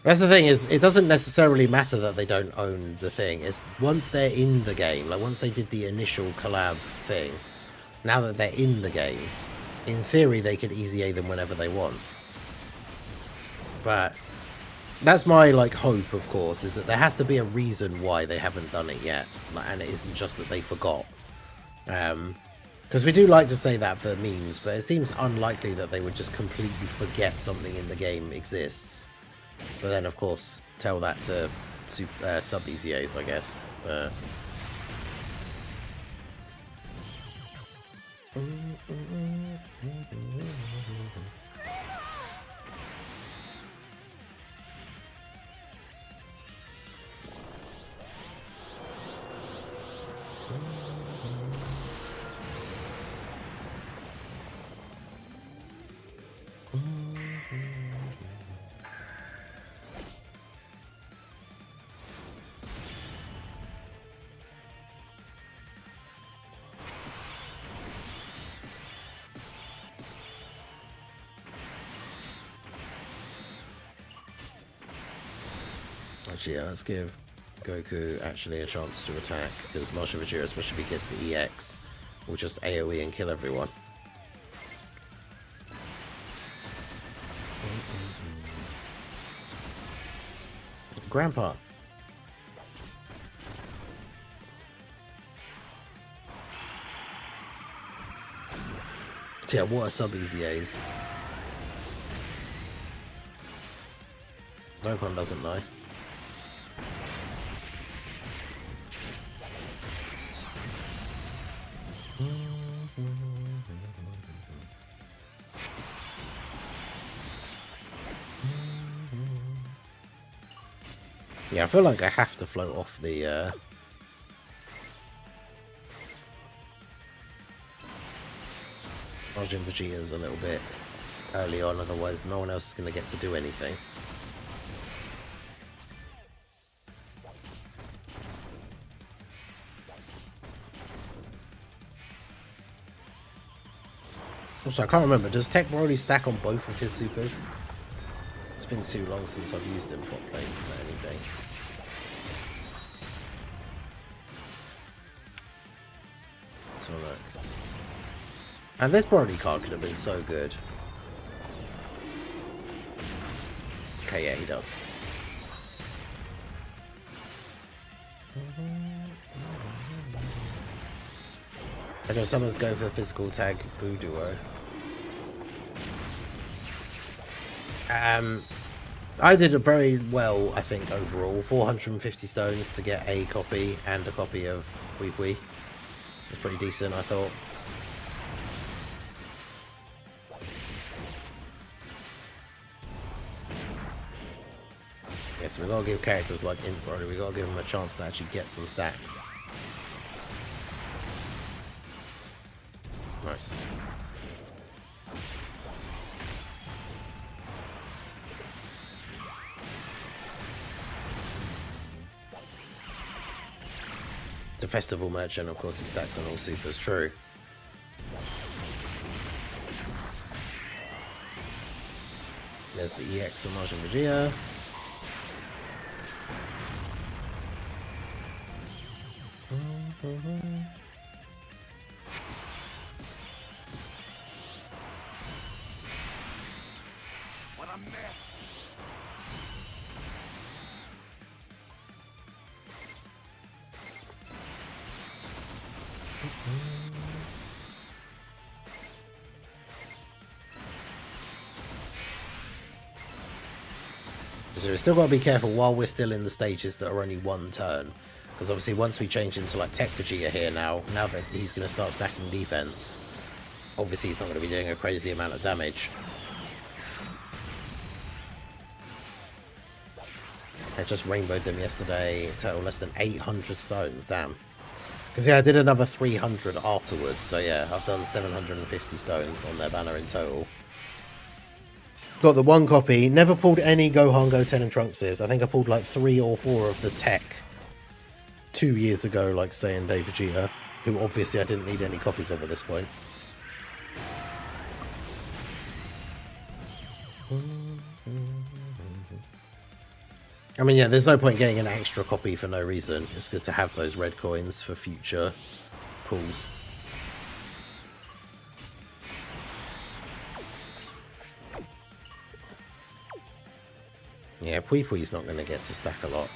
That's the thing, is it doesn't necessarily matter that they don't own the thing. It's once they're in the game, like once they did the initial collab thing, now that they're in the game, in theory they could EZA them whenever they want. But that's my like hope, of course, is that there has to be a reason why they haven't done it yet, and it isn't just that they forgot. Because we do like to say that for memes, but it seems unlikely that they would just completely forget something in the game exists. But then, of course, tell that to sub-EZAs, I guess. Actually, yeah, let's give Goku actually a chance to attack, because Martial Vegeta, especially if he gets the EX, will just AoE and kill everyone. Grandpa. Yeah, what are sub-EZAs? Dokkan doesn't know. Yeah, I feel like I have to float off the Majin Vegeta's a little bit early on, otherwise no one else is going to get to do anything. Also, I can't remember, does Tech Broly stack on both of his supers? It's been too long since I've used him properly for anything. Let's have a look. And this Broly card could have been so good. Okay, yeah, he does. I know someone's going for a physical tag Boo Duo. I did it very well, I think, overall. 450 stones to get a copy and a copy of Wee Wee. It was pretty decent, I thought. Yeah, so we gotta give characters like Imp Broly, we gotta give them a chance to actually get some stacks. Nice. The Festival Merchant, of course, he stacks on all supers, true. There's the EX of Majin Vegeta. What a mess. So we've still got to be careful while we're still in the stages that are only one turn. Because obviously once we change into like Tech Vegeta here now that he's going to start stacking defense, obviously he's not going to be doing a crazy amount of damage. I just rainbowed them yesterday, total less than 800 stones, damn. Because yeah, I did another 300 afterwards, so yeah, I've done 750 stones on their banner in total. Got the one copy, never pulled any Gohan, Goten and Trunkses. I think I pulled like 3 or 4 of the Tech 2 years ago, like saying Dave Vegeta, who obviously I didn't need any copies of at this point. I mean, yeah, there's no point getting an extra copy for no reason. It's good to have those red coins for future pulls. Yeah, Pui Pui's not going to get to stack a lot.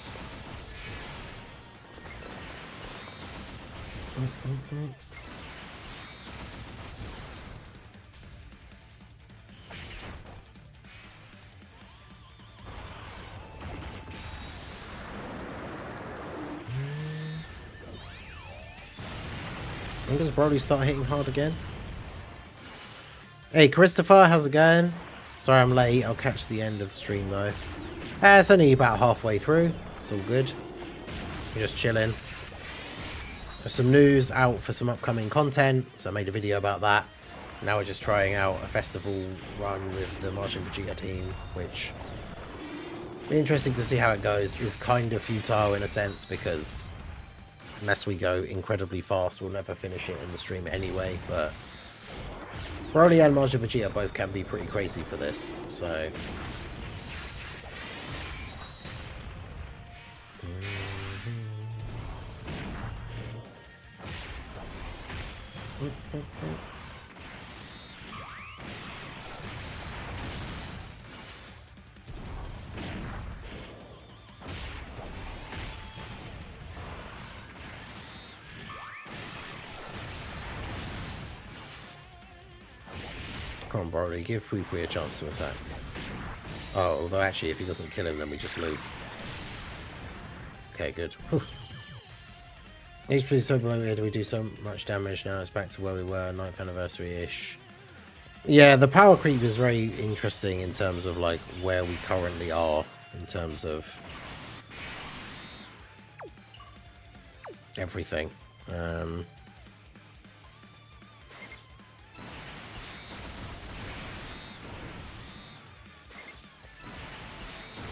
When does Broly start hitting hard again? Hey, Christopher, how's it going? Sorry I'm late. I'll catch the end of the stream, though. It's only about halfway through. It's all good. We're just chilling. There's some news out for some upcoming content, so I made a video about that. Now we're just trying out a festival run with the Martian Vegeta team, which... interesting to see how it goes. Is kind of futile in a sense, because... unless we go incredibly fast, we'll never finish it in the stream anyway, but... Broly and Martian Vegeta both can be pretty crazy for this, so... Come on, Broly, give Pui Pui a chance to attack. Oh, although actually, if he doesn't kill him, then we just lose. Okay, good. HP so below here, do we do so much damage now? It's back to where we were, 9th anniversary-ish. Yeah, the power creep is very interesting in terms of, like, where we currently are, in terms of everything.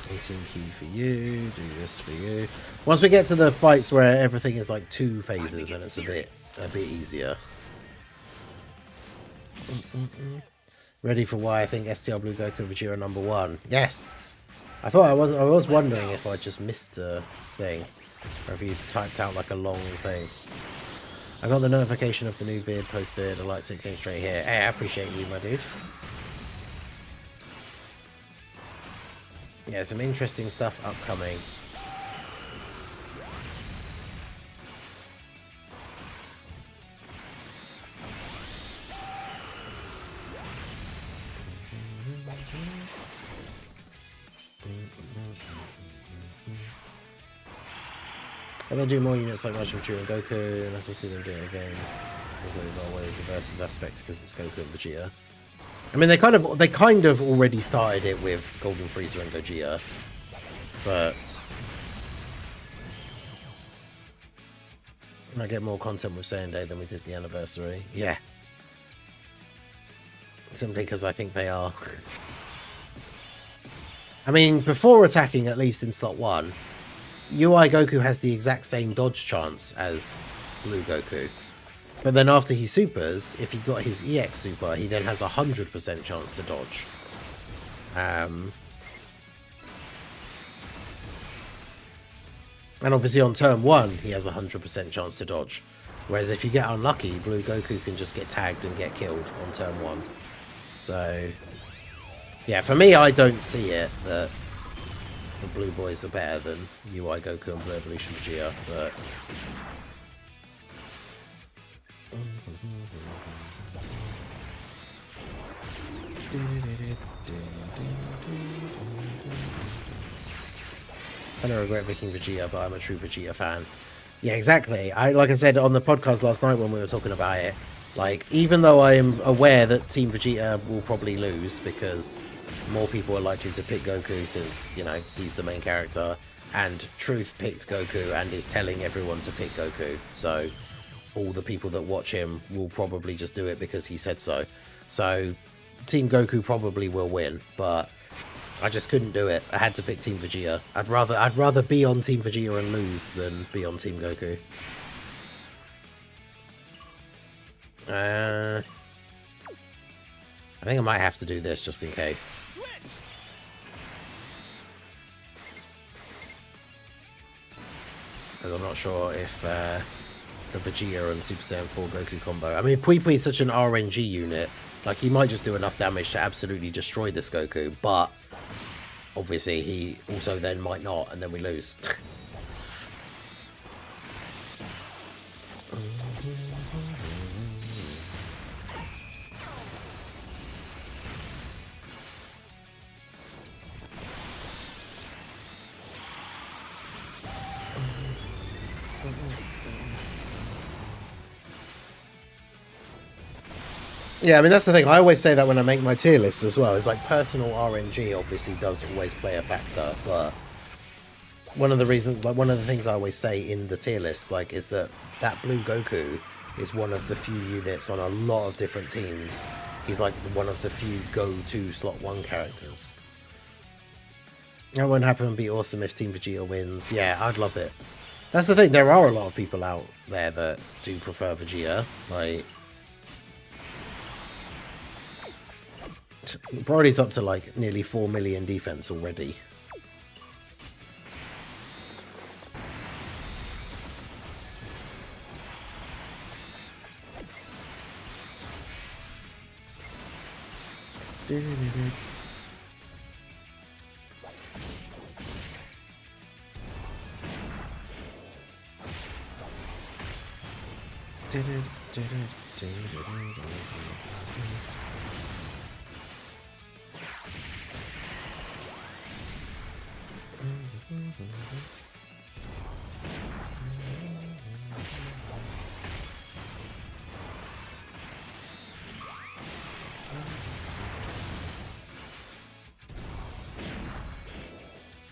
18 key for you, do this for you. Once we get to the fights where everything is like 2 phases, then it's a bit easier. Ready for why I think STR Blue Goku and Vegeta are #1. Yes! I was wondering if I just missed a thing, or if you typed out like a long thing. I got the notification of the new vid posted. I liked it, came straight here. Hey, I appreciate you, my dude. Yeah, some interesting stuff upcoming. And they'll do more units like Majin Vegeta and Goku, and let's see them do it again. Because they've got away with the versus aspects because it's Goku and Vegeta. I mean, they kind of already started it with Golden Frieza and Gogeta, but I get more content with Saiyan Day than we did the anniversary. Yeah, simply because I think they are. I mean, before attacking, at least in slot 1, UI Goku has the exact same dodge chance as Blue Goku. But then after he supers, if he got his EX super, he then has a 100% chance to dodge. And obviously on turn 1, he has a 100% chance to dodge. Whereas if you get unlucky, Blue Goku can just get tagged and get killed on turn 1. So, yeah, for me, I don't see it that the Blue Boys are better than UI Goku and Blue Evolution Vegeta, but... I don't regret picking Vegeta, but I'm a true Vegeta fan. Yeah, exactly. Like I said on the podcast last night when we were talking about it, like, even though I am aware that Team Vegeta will probably lose because more people are likely to pick Goku since, you know, he's the main character, and Truth picked Goku and is telling everyone to pick Goku, so all the people that watch him will probably just do it because he said so. So Team Goku probably will win, but I just couldn't do it. I had to pick Team Vegeta. I'd rather be on Team Vegeta and lose than be on Team Goku. I think I might have to do this just in case. because I'm not sure if the Vegeta and Super Saiyan 4 Goku combo. I mean, Pui Pui is such an RNG unit. Like, he might just do enough damage to absolutely destroy this Goku, but obviously he also then might not, and then we lose. Yeah, I mean, that's the thing. I always say that when I make my tier lists as well. It's like personal RNG obviously does always play a factor, but one of the reasons, like one of the things I always say in the tier lists, like, is that blue Goku is one of the few units on a lot of different teams. He's like one of the few go-to slot 1 characters. That won't happen and be awesome if Team Vegeta wins. Yeah, I'd love it. That's the thing. There are a lot of people out there that do prefer Vegeta. Like, Brody's up to like nearly 4 million defense already.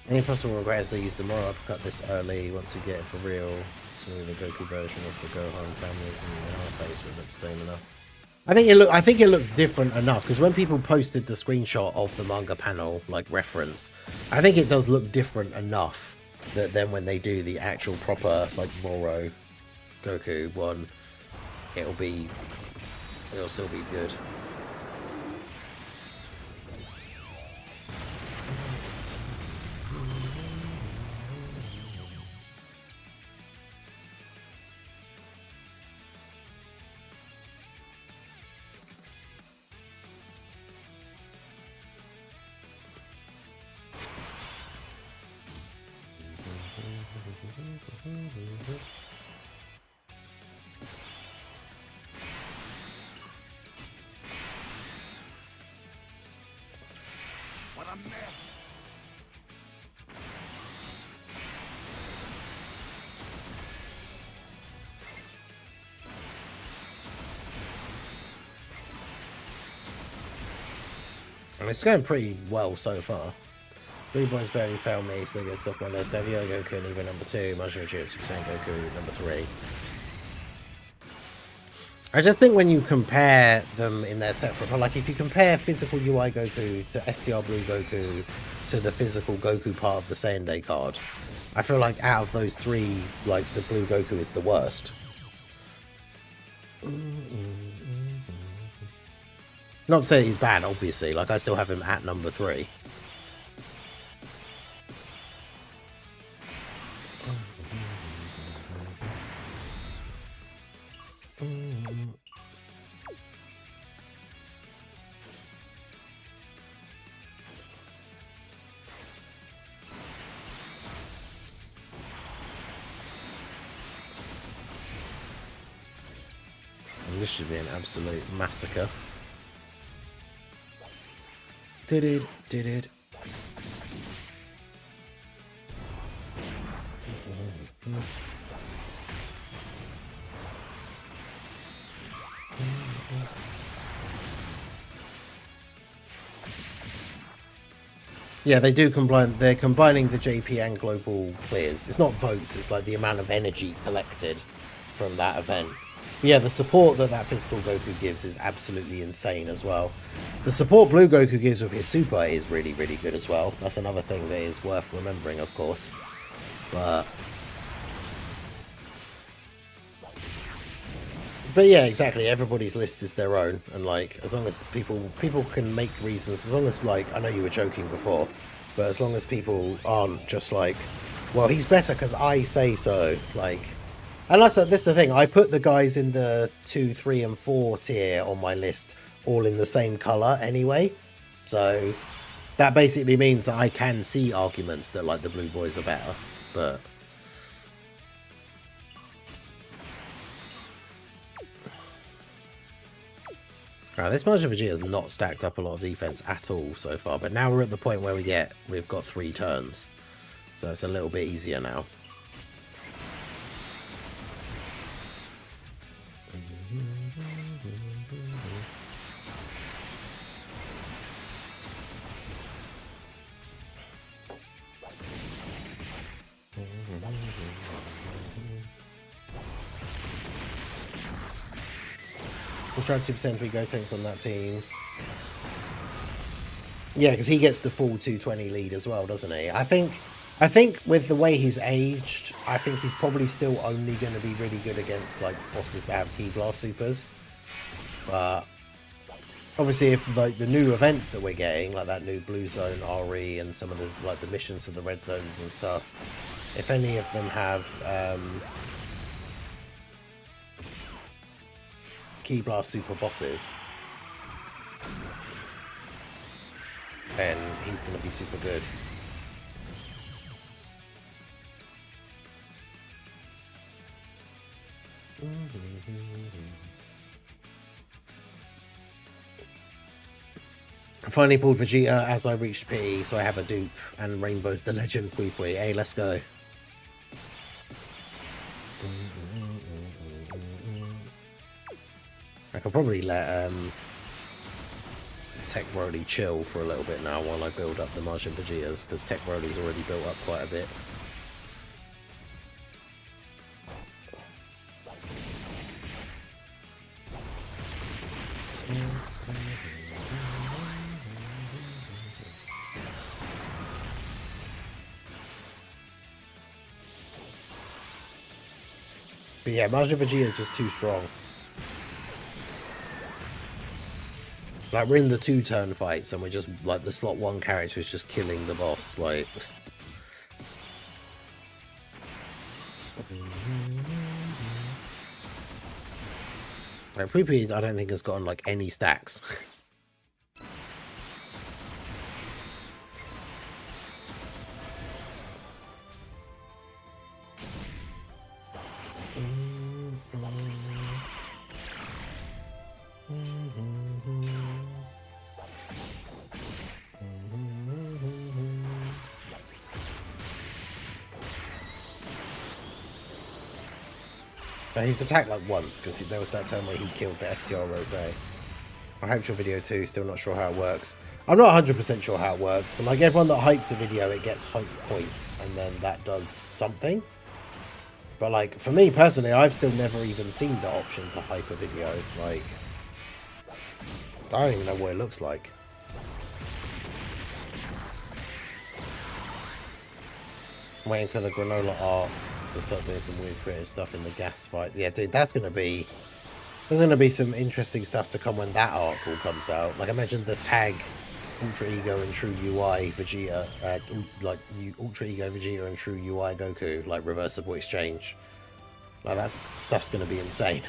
Any possible regret is they used the moral uppercut this early. Once we get it for real, it's going to be the Goku version of the Gohan family in our face would look the same enough. I think it looks different enough, because when people posted the screenshot of the manga panel, like reference, I think it does look different enough that then when they do the actual proper like Moro Goku one, it'll still be good. What a mess. And it's going pretty well so far. Blue Boys barely failed me, so they get off my list. Savio Goku leaving number 2, Majin Vegeta Super Saiyan Goku number 3. I just think when you compare them in their separate, like if you compare physical UI Goku to STR Blue Goku to the physical Goku part of the Saiyan Day card, I feel like out of those 3, like the Blue Goku is the worst. Not to say he's bad, obviously. Like, I still have him at number 3. And this should be an absolute massacre. Did it. Yeah, they do combine. They're combining the JP and global clears. It's not votes. It's like the amount of energy collected from that event. But yeah, the support that physical Goku gives is absolutely insane as well. The support Blue Goku gives with his super is really, really good as well. That's another thing that is worth remembering, of course. But yeah, exactly. Everybody's list is their own, and like as long as people can make reasons, as long as like I know you were joking before, but as long as people aren't just like Well, he's better because I say so. Like, and this is the thing. I put the guys in the 2, 3, and 4 tier on my list, all in the same color anyway. So that basically means that I can see arguments that like the blue boys are better, but. Alright, this Margin of Vegeta has not stacked up a lot of defense at all so far, but now we're at the point where we've got 3 turns. So it's a little bit easier now. We'll try 2% 3 go tanks on that team. Yeah, because he gets the full 220 lead as well, doesn't he? I think with the way he's aged, I think he's probably still only going to be really good against like bosses that have Ki Blast supers. But obviously, if like the new events that we're getting, like that new Blue Zone RE and some of the like the missions for the Red Zones and stuff, if any of them have Ki Blast super bosses, then he's going to be super good. I finally pulled Vegeta as I reached PE, so I have a dupe and Rainbow the Legend Pui Pui. Hey, let's go. I could probably let Tech Broly chill for a little bit now while I build up the Majin Vegetas, because Tech Broly's already built up quite a bit. But yeah, Majin Vegeta is just too strong. Like, we're in the 2-turn fights and we're just, like, the slot 1 character is just killing the boss, like... Like, Pui Pui, I don't think has gotten, like, any stacks. He's attacked like once, because there was that time where he killed the STR Rose. I hyped your video too, still not sure how it works. I'm not 100% sure how it works, but like everyone that hypes a video, it gets hype points, and then that does something. But like, for me personally, I've still never even seen the option to hype a video. Like, I don't even know what it looks like. I'm waiting for the granola art to start doing some weird creative stuff in the gas fight. Yeah, dude, there's gonna be some interesting stuff to come when that arc all comes out. Like I mentioned, the tag Ultra Ego and True UI Vegeta, like Ultra Ego Vegeta and True UI Goku, like reversible exchange. Like that stuff's gonna be insane.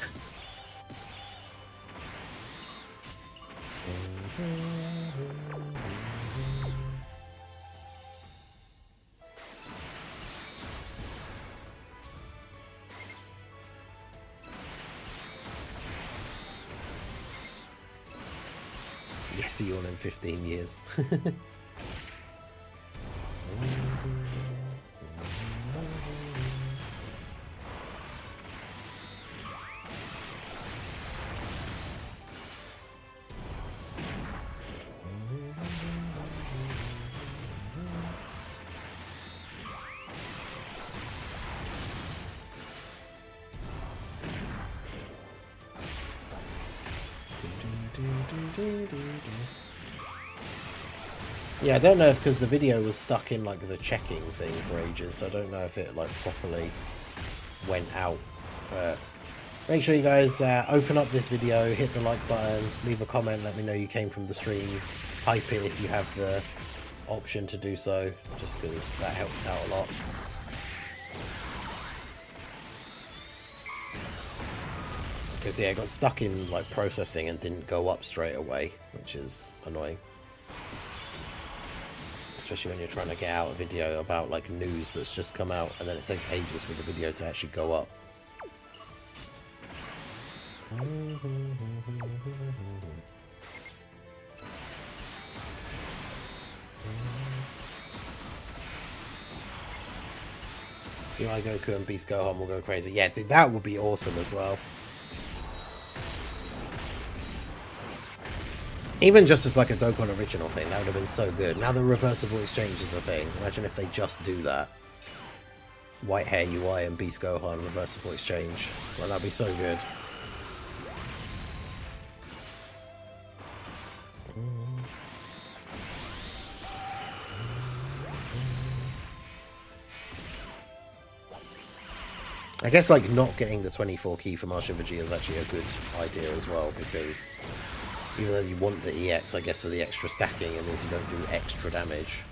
Yeah, see you all in 15 years. Yeah, I don't know if because the video was stuck in like the checking thing for ages, so I don't know if it like properly went out. But make sure you guys open up this video, hit the like button, leave a comment, let me know you came from the stream, hype it if you have the option to do so, just because that helps out a lot. Because, yeah, it got stuck in, like, processing and didn't go up straight away, which is annoying. Especially when you're trying to get out a video about, like, news that's just come out, and then it takes ages for the video to actually go up. UI Goku and Beast Gohan will go crazy. Yeah, dude, that would be awesome as well. Even just as like a Dokkan original thing, that would have been so good. Now the reversible exchange is a thing. Imagine if they just do that. White hair UI and Beast Gohan reversible exchange. Well, that'd be so good. I guess like not getting the 24 key for Martian Vegeta is actually a good idea as well, because even though you want the EX, I guess for the extra stacking, it means you don't do extra damage.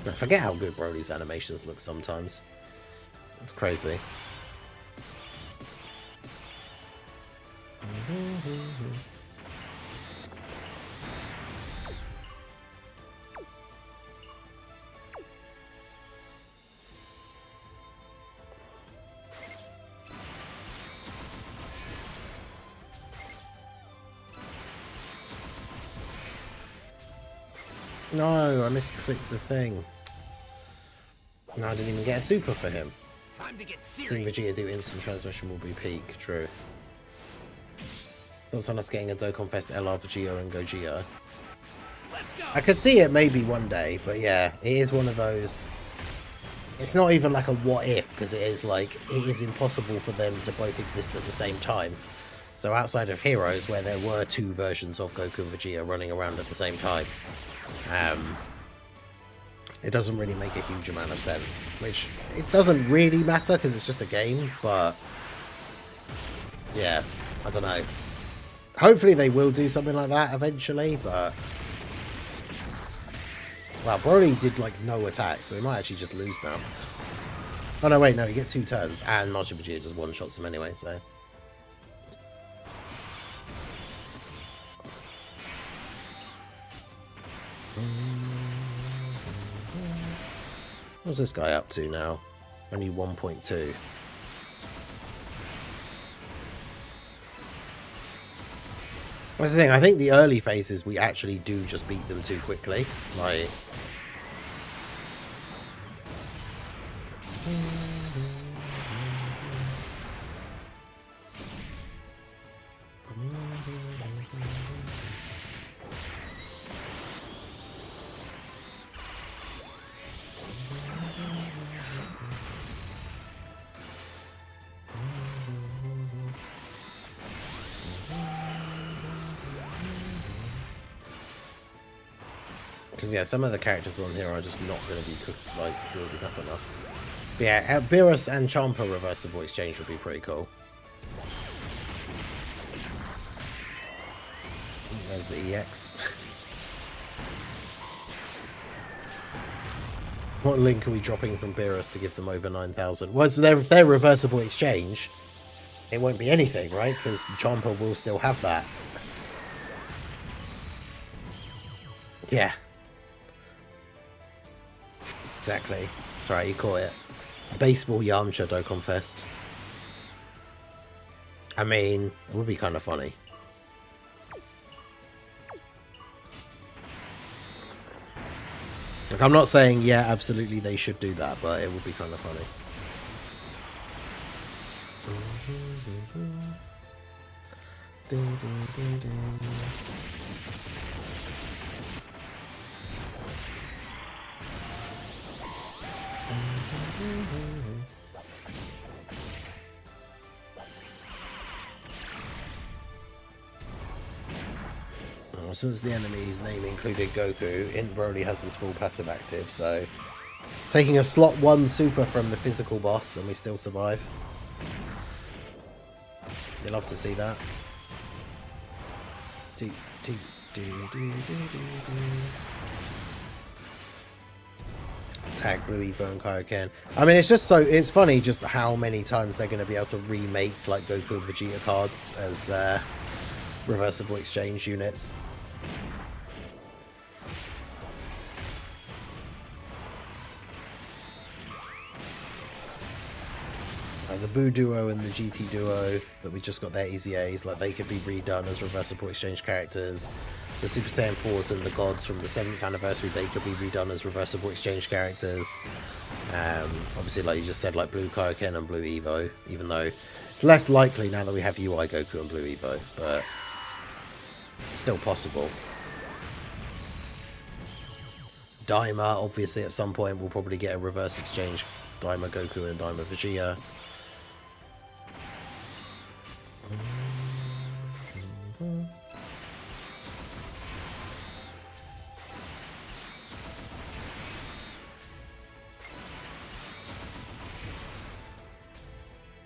I forget how good Broly's animations look sometimes. It's crazy. No, I misclicked the thing. No, I didn't even get a super for him. Time to get Seeing serious. Vegeta do instant transmission will be peak, true. Thoughts on us getting a Dokkan Fest LR Vegeta and Gogeta? Let's go. I could see it maybe one day, but yeah, it is one of those. It's not even like a what if, because it is like, it is impossible for them to both exist at the same time. So outside of Heroes, where there were two versions of Goku and Vegeta running around at the same time, it doesn't really make a huge amount of sense. Which, it doesn't really matter, because it's just a game, but yeah, I don't know. Hopefully they will do something like that eventually, but wow, Broly did like no attack, so he might actually just lose now. Oh no, wait, no, you get 2 turns, and Martian Vegeta just one-shots him anyway, so. What's this guy up to now? Only 1.2. That's the thing, I think the early phases we actually do just beat them too quickly. Like, because yeah, some of the characters on here are just not going to be like building up enough. But yeah, Beerus and Champa reversible exchange would be pretty cool. There's the EX. What link are we dropping from Beerus to give them over 9,000? Well, so their reversible exchange, it won't be anything, right? Because Champa will still have that. Yeah. Exactly. Sorry, you caught it. Baseball Yamcha Dokkan Fest. I mean, it would be kind of funny. Like, I'm not saying, yeah, absolutely they should do that, but it would be kind of funny. since the enemy's name included Goku, Int Broly has his full passive active, so taking a slot 1 super from the physical boss and we still survive. You'd love to see that. Tag Blue Evo and Kaioken. I mean, it's just so, it's funny just how many times they're going to be able to remake like Goku and Vegeta cards as reversible exchange units. The Buu duo and the GT duo that we just got their EZAs, like they could be redone as reversible exchange characters. The Super Saiyan 4s and the gods from the 7th anniversary, they could be redone as reversible exchange characters. Obviously, like you just said, like Blue Kaioken and Blue Evo, even though it's less likely now that we have UI Goku and Blue Evo, but it's still possible. Daima, obviously at some point we'll probably get a reverse exchange Daima Goku and Daima Vegeta.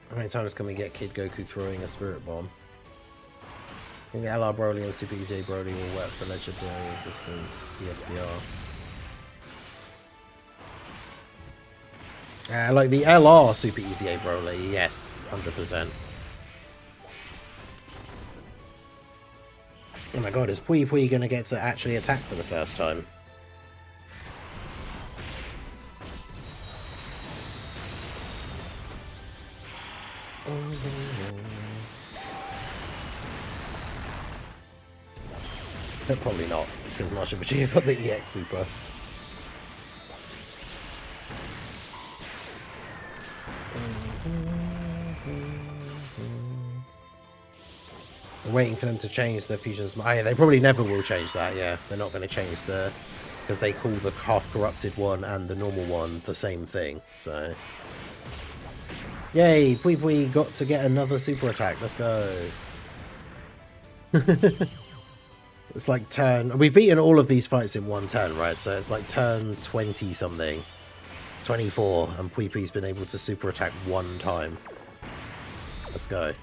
How many times can we get Kid Goku throwing a Spirit Bomb? I think the LR Broly and Super EZA Broly will work for Legendary Existence ESBR. Like the LR Super EZA Broly, yes, 100%. Oh my god, is Pui Pui gonna get to actually attack for the first time? But probably not, because Marshall Vegeta got the EX Super. I'm waiting for them to change the fusions. Oh, yeah, they probably never will change that, yeah. They're not going to change the... because they call the half-corrupted one and the normal one the same thing, so... Yay, Pui Pui got to get another super attack. Let's go. It's like turn... We've beaten all of these fights in one turn, right? So it's like turn 20-something. 24, and Pui Pui's been able to super attack one time. Let's go.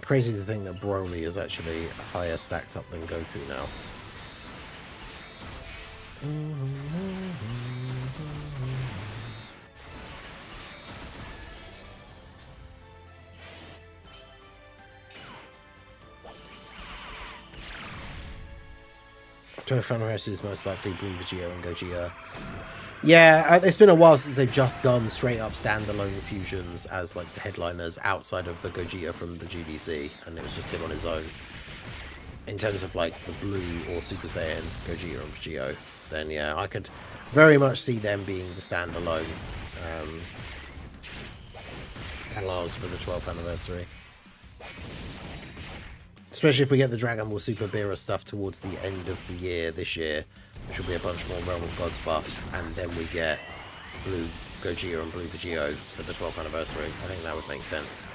Crazy to think that Broly is actually higher stacked up than Goku now. Toyofan is most likely Blue Vegeta and Gogeta. Yeah, it's been a while since they've just done straight up standalone fusions as like the headliners outside of the Gogeta from the GDC, and it was just him on his own. In terms of like the Blue or Super Saiyan Gogeta and Vegeta, then yeah, I could very much see them being the standalone LRs for the 12th anniversary. Especially if we get the Dragon Ball Super Beerus stuff towards the end of the year this year, which will be a bunch more Realm of Gods buffs, and then we get Blue Gogeta and Blue Vegeta for the 12th anniversary. I think that would make sense.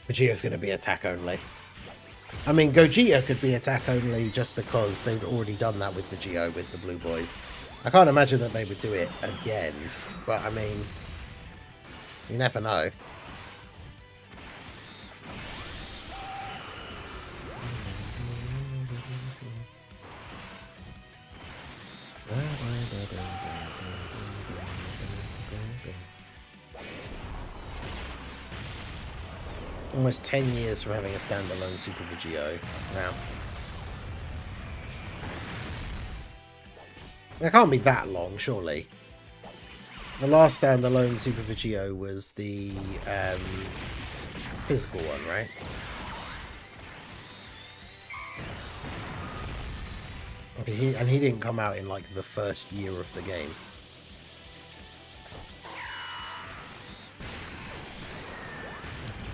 Vegeta's going to be attack only. I mean, Gogeta could be attack only just because they've already done that with Vegeta with the Blue Boys. I can't imagine that they would do it again, but I mean, you never know. Almost 10 years from having a standalone Super Vegeta. Wow. It can't be that long, surely. The last standalone Super Vegito was the physical one, right? And he didn't come out in like the first year of the game.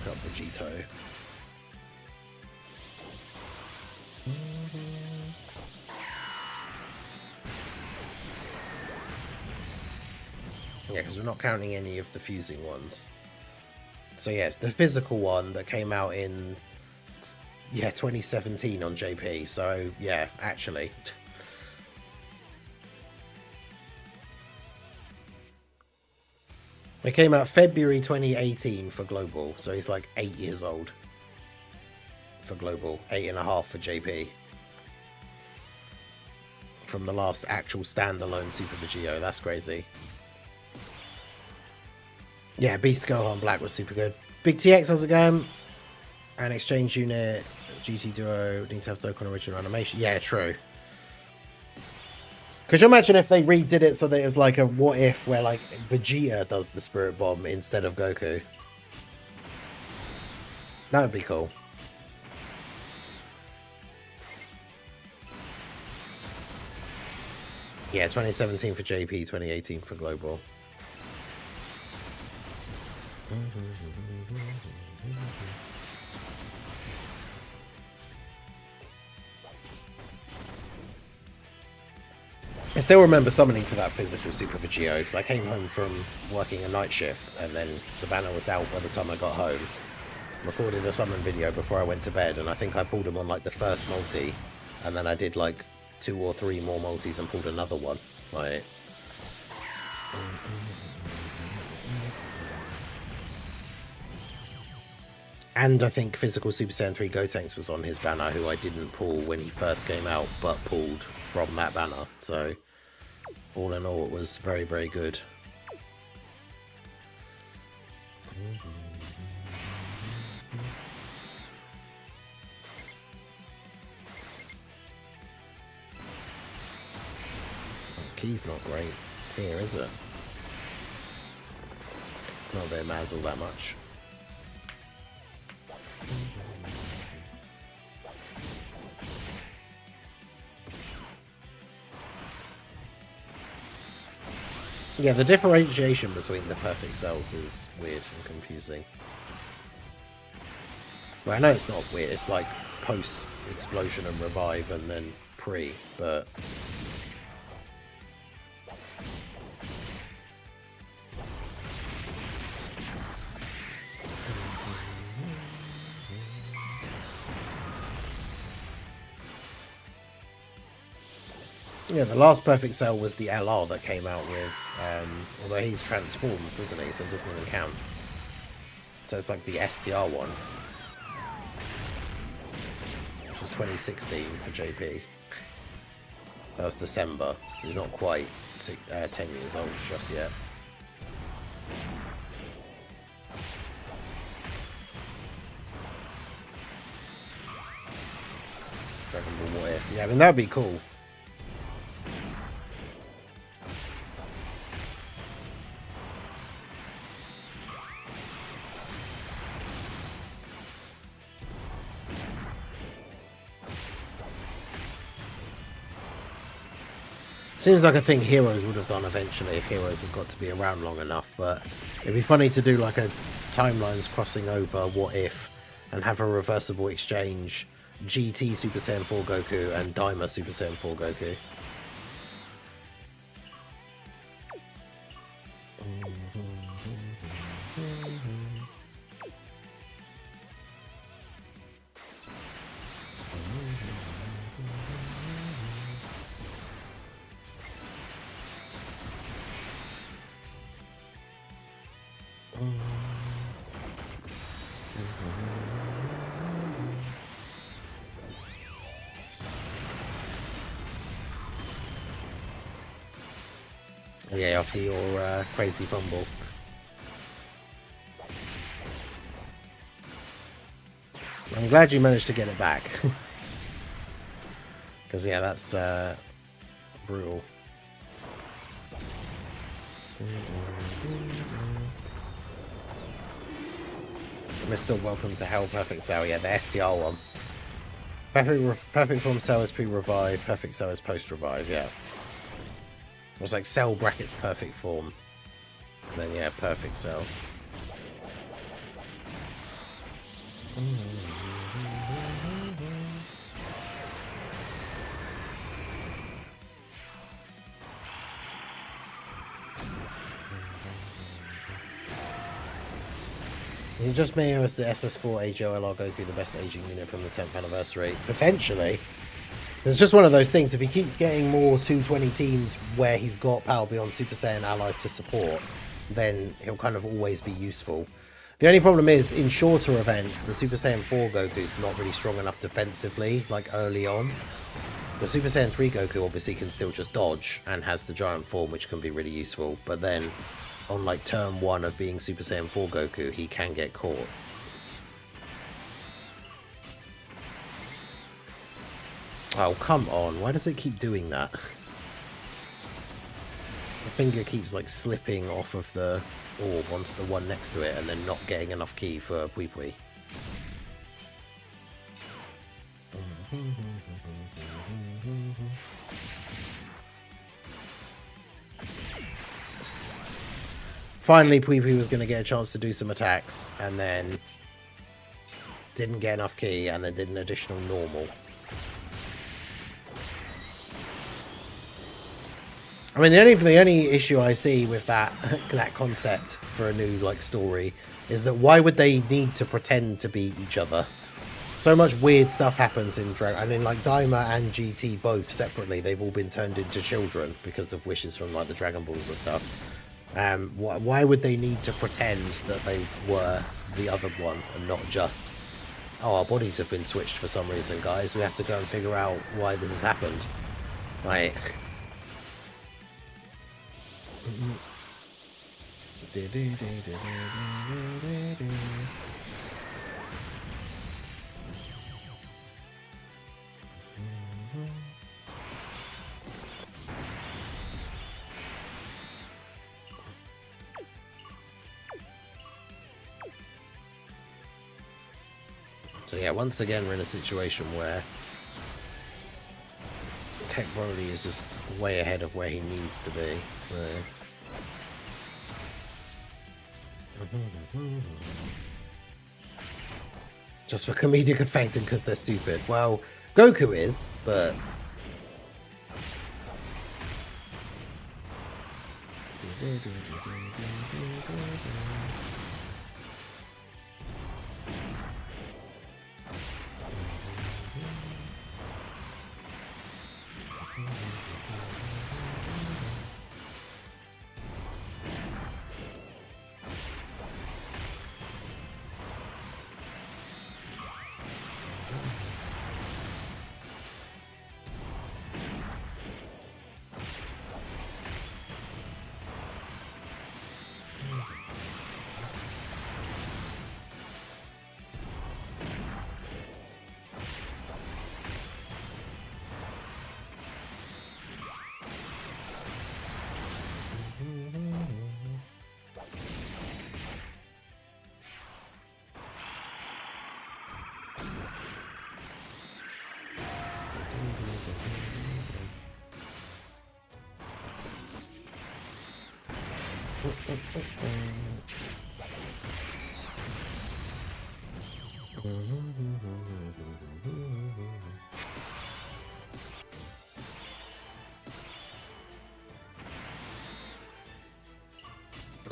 Got Vegito. Yeah, because we're not counting any of the fusing ones. So yes, the physical one that came out in 2017 on JP. So yeah, actually. It came out February 2018 for global, so he's like 8 years old for global, 8.5 for JP. From the last actual standalone Super Vegito, that's crazy. Yeah, Beast Gohan Black was super good. Big TX, how's it going? An exchange unit, GT Duo, need to have Dokkan original animation. Yeah, true. Could you imagine if they redid it so that it's like a what if where like Vegeta does the Spirit Bomb instead of Goku? That would be cool. Yeah, 2017 for JP, 2018 for global. I still remember summoning for that physical Super Vegito because I came home from working a night shift and then the banner was out by the time I got home. Recorded a summon video before I went to bed and I think I pulled him on like the first multi and then I did like 2 or 3 more multis and pulled another one. Like... And I think Physical Super Saiyan 3 Gotenks was on his banner, who I didn't pull when he first came out, but pulled from that banner. So, all in all, it was very, very good. Key's not great here, is it? Not very Mazzle that much. Yeah, the differentiation between the perfect cells is weird and confusing. Well, I know it's not weird, it's like post-explosion and revive and then pre, but... Yeah, the last perfect cell was the LR that came out with, although he's transforms, doesn't he? So it doesn't even count. So it's like the STR one, which was 2016 for JP. That was December, so he's not quite 10 years old just yet. Dragon Ball What If? Yeah, I mean, that'd be cool. Seems like a thing Heroes would have done eventually if Heroes had got to be around long enough, but it'd be funny to do like a timelines crossing over What If and have a reversible exchange GT Super Saiyan 4 Goku and Daima Super Saiyan 4 Goku. Yeah, after your crazy bumble. I'm glad you managed to get it back. Because, yeah, that's brutal. Mr. Welcome to Hell, Perfect Cell. Yeah, the STR one. Perfect form cell is pre-revive, perfect cell is post-revive, yeah. It was like cell brackets perfect form. And then, yeah, perfect cell. You just may as the SS4 AGOLR Goku the best aging unit from the 10th anniversary. Potentially. It's just one of those things. If he keeps getting more 220 teams where he's got Power Beyond Super Saiyan allies to support, then he'll kind of always be useful. The only problem is, in shorter events, the Super Saiyan 4 Goku's not really strong enough defensively, like early on. The Super Saiyan 3 Goku obviously can still just dodge and has the giant form, which can be really useful, but then on like turn 1 of being Super Saiyan 4 Goku, he can get caught. Oh, come on. Why does it keep doing that? The finger keeps like slipping off of the orb onto the one next to it and then not getting enough ki for Pui Pui. Finally, Pui Pui was going to get a chance to do some attacks, and then didn't get enough ki, and then did an additional normal. I mean, the only issue I see with that concept for a new like story is that why would they need to pretend to be each other? So much weird stuff happens in Dragon. I mean, like Daima and GT both separately, they've all been turned into children because of wishes from like the Dragon Balls and stuff. Why would they need to pretend that they were the other one and not just, oh, our bodies have been switched for some reason, guys. We have to go and figure out why this has happened. Like. So yeah, once again we're in a situation where Tech Broly is just way ahead of where he needs to be. Just for comedic effect and because they're stupid. Well, Goku is, but...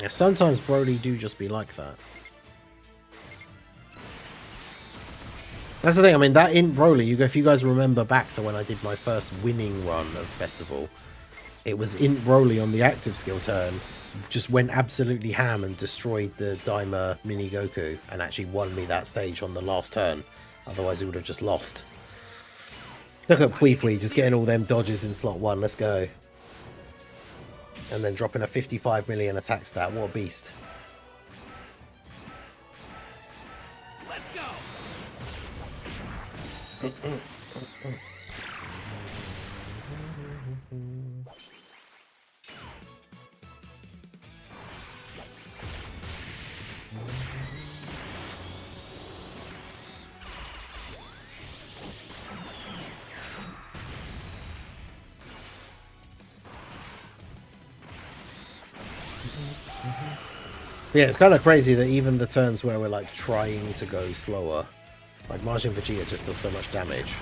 Yeah, sometimes Broly do just be like that. That's the thing, I mean, that in Broly, if you guys remember back to when I did my first winning run of Festival, it was in Broly on the active skill turn, just went absolutely ham and destroyed the Daima Mini Goku and actually won me that stage on the last turn. Otherwise, he would have just lost. Look at Pui Pui just getting all them dodges in slot 1, let's go. And then dropping a 55 million attack stat, what a beast. Let's go. Yeah, it's kind of crazy that even the turns where we're like trying to go slower, like Majin Vegeta just does so much damage.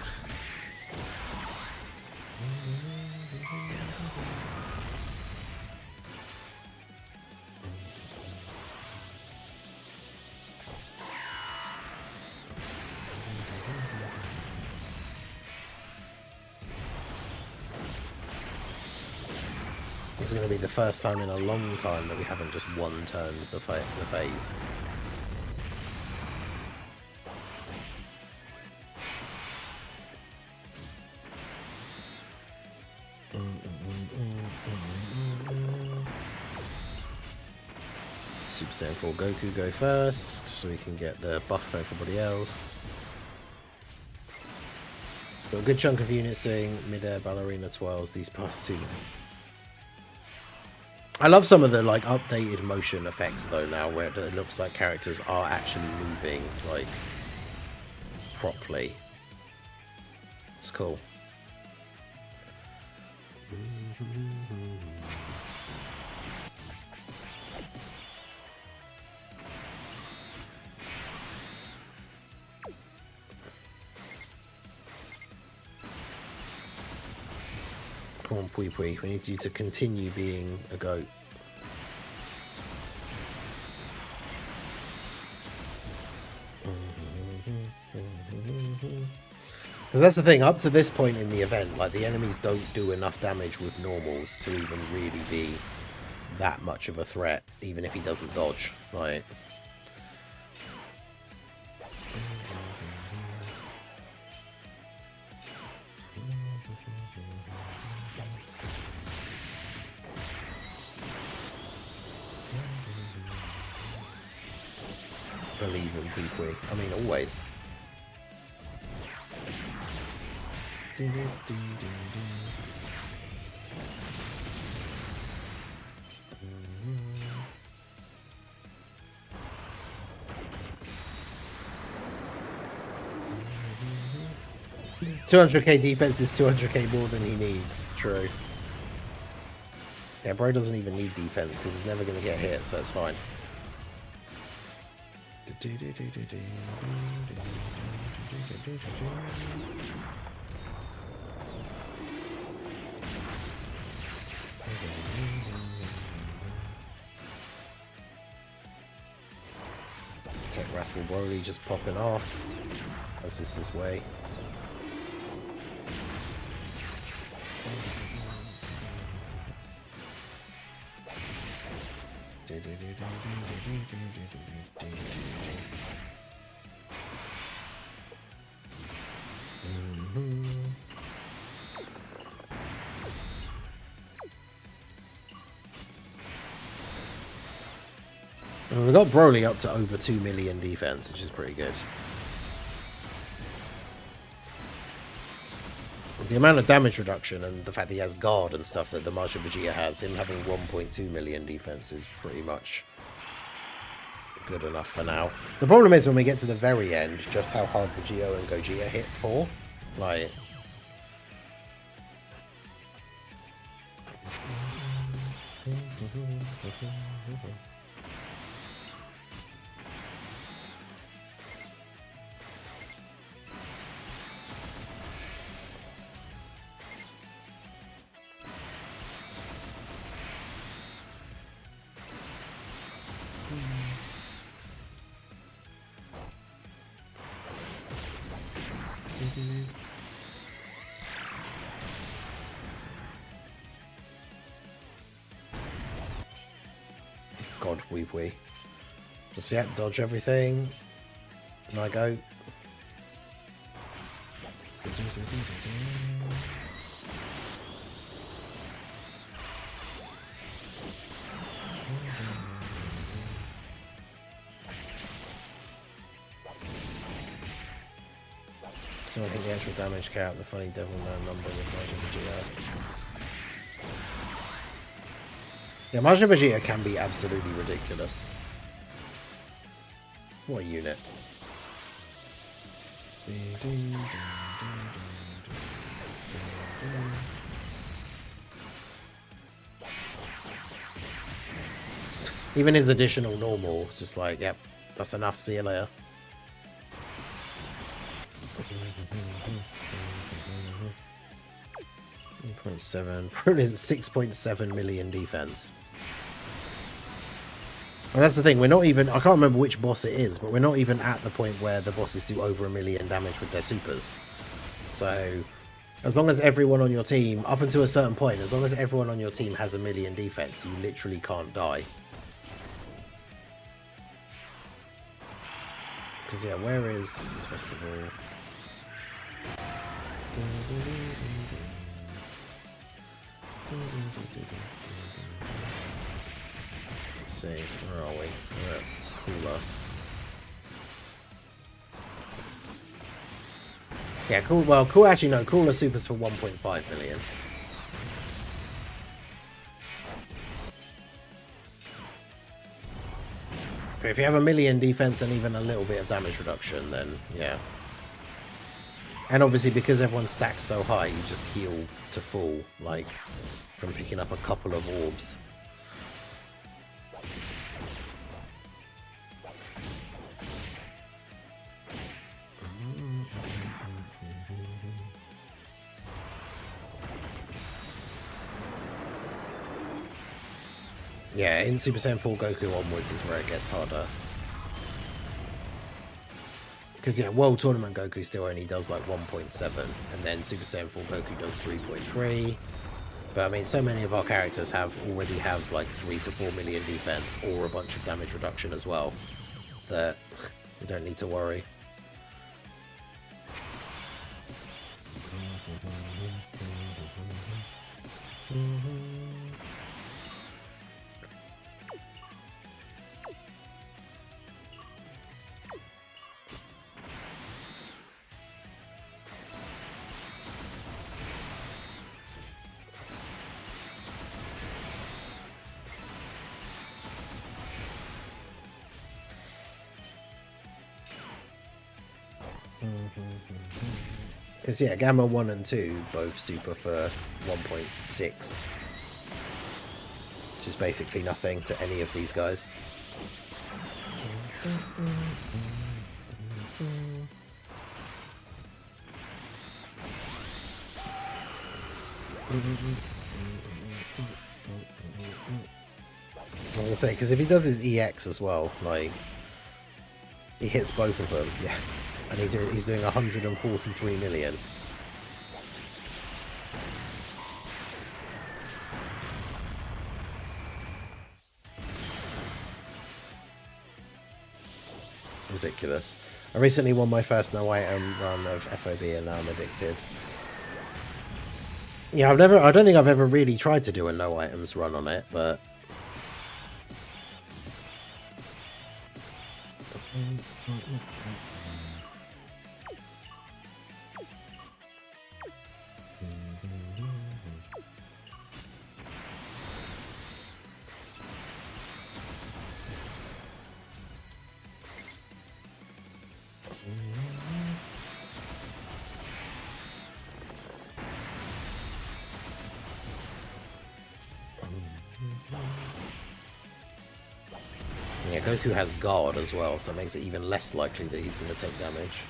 This is going to be the first time in a long time that we haven't just one-turned the phase. Super Saiyan 4 Goku go first, so we can get the buff for everybody else. Got a good chunk of units doing mid-air ballerina twirls these past 2 minutes. I love some of the like updated motion effects though now, where it looks like characters are actually moving like properly. It's cool. Come on, Pui Pui. We need you to continue being a goat. Because that's the thing, up to this point in the event, like the enemies don't do enough damage with normals to even really be that much of a threat, even if he doesn't dodge. Like, believe in people. I mean, always. $200k defense is 200k more than he needs. True. Yeah, bro doesn't even need defense because he's never going to get hit, so it's fine. Tech Wrestle Broly just popping off, as is his way. And we got Broly up to over 2 million defense, which is pretty good. The amount of damage reduction and the fact that he has guard and stuff that the Majin Vegeta has, him having 1.2 million defense is pretty much good enough for now. The problem is when we get to the very end, just how hard Vegeta and Gogeta hit for. Like... God, wee. Just, yeah, dodge everything. And I go. So I think the actual damage count, the funny devil man number with Majin Vegeta. Yeah, Majin Vegeta can be absolutely ridiculous. What a unit. Even his additional normal, it's just like, yep, that's enough, see you later. Brilliant, 6.7 million defense. And that's the thing, we're not even, I can't remember which boss it is, but we're not even at the point where the bosses do over 1 million damage with their supers. So, as long as everyone on your team, up until a certain point, as long as everyone on your team has 1 million defense, you literally can't die. Because, yeah, where is Festival? Let's see, where are we? We're at Cooler. Yeah, cool. Well, cool. Actually, no. Cooler supers for 1.5 million. But if you have 1 million defense and even a little bit of damage reduction, then yeah. And obviously, because everyone stacks so high, you just heal to full, like from picking up a couple of orbs. Yeah, in Super Saiyan 4 Goku onwards is where it gets harder. Because, yeah, World Tournament Goku still only does like 1.7, and then Super Saiyan 4 Goku does 3.3. But, I mean, so many of our characters already have like 3 to 4 million defense, or a bunch of damage reduction as well, that we don't need to worry. Because, yeah, Gamma 1 and 2 both super for 1.6. Which is basically nothing to any of these guys. I was gonna say, because if he does his EX as well, like, he hits both of them, yeah. And he's doing 143 million. Ridiculous. I recently won my first no item run of FOB and now I'm addicted. Yeah, I don't think I've ever really tried to do a no items run on it, but yeah, Goku has guard as well, so it makes it even less likely that he's going to take damage.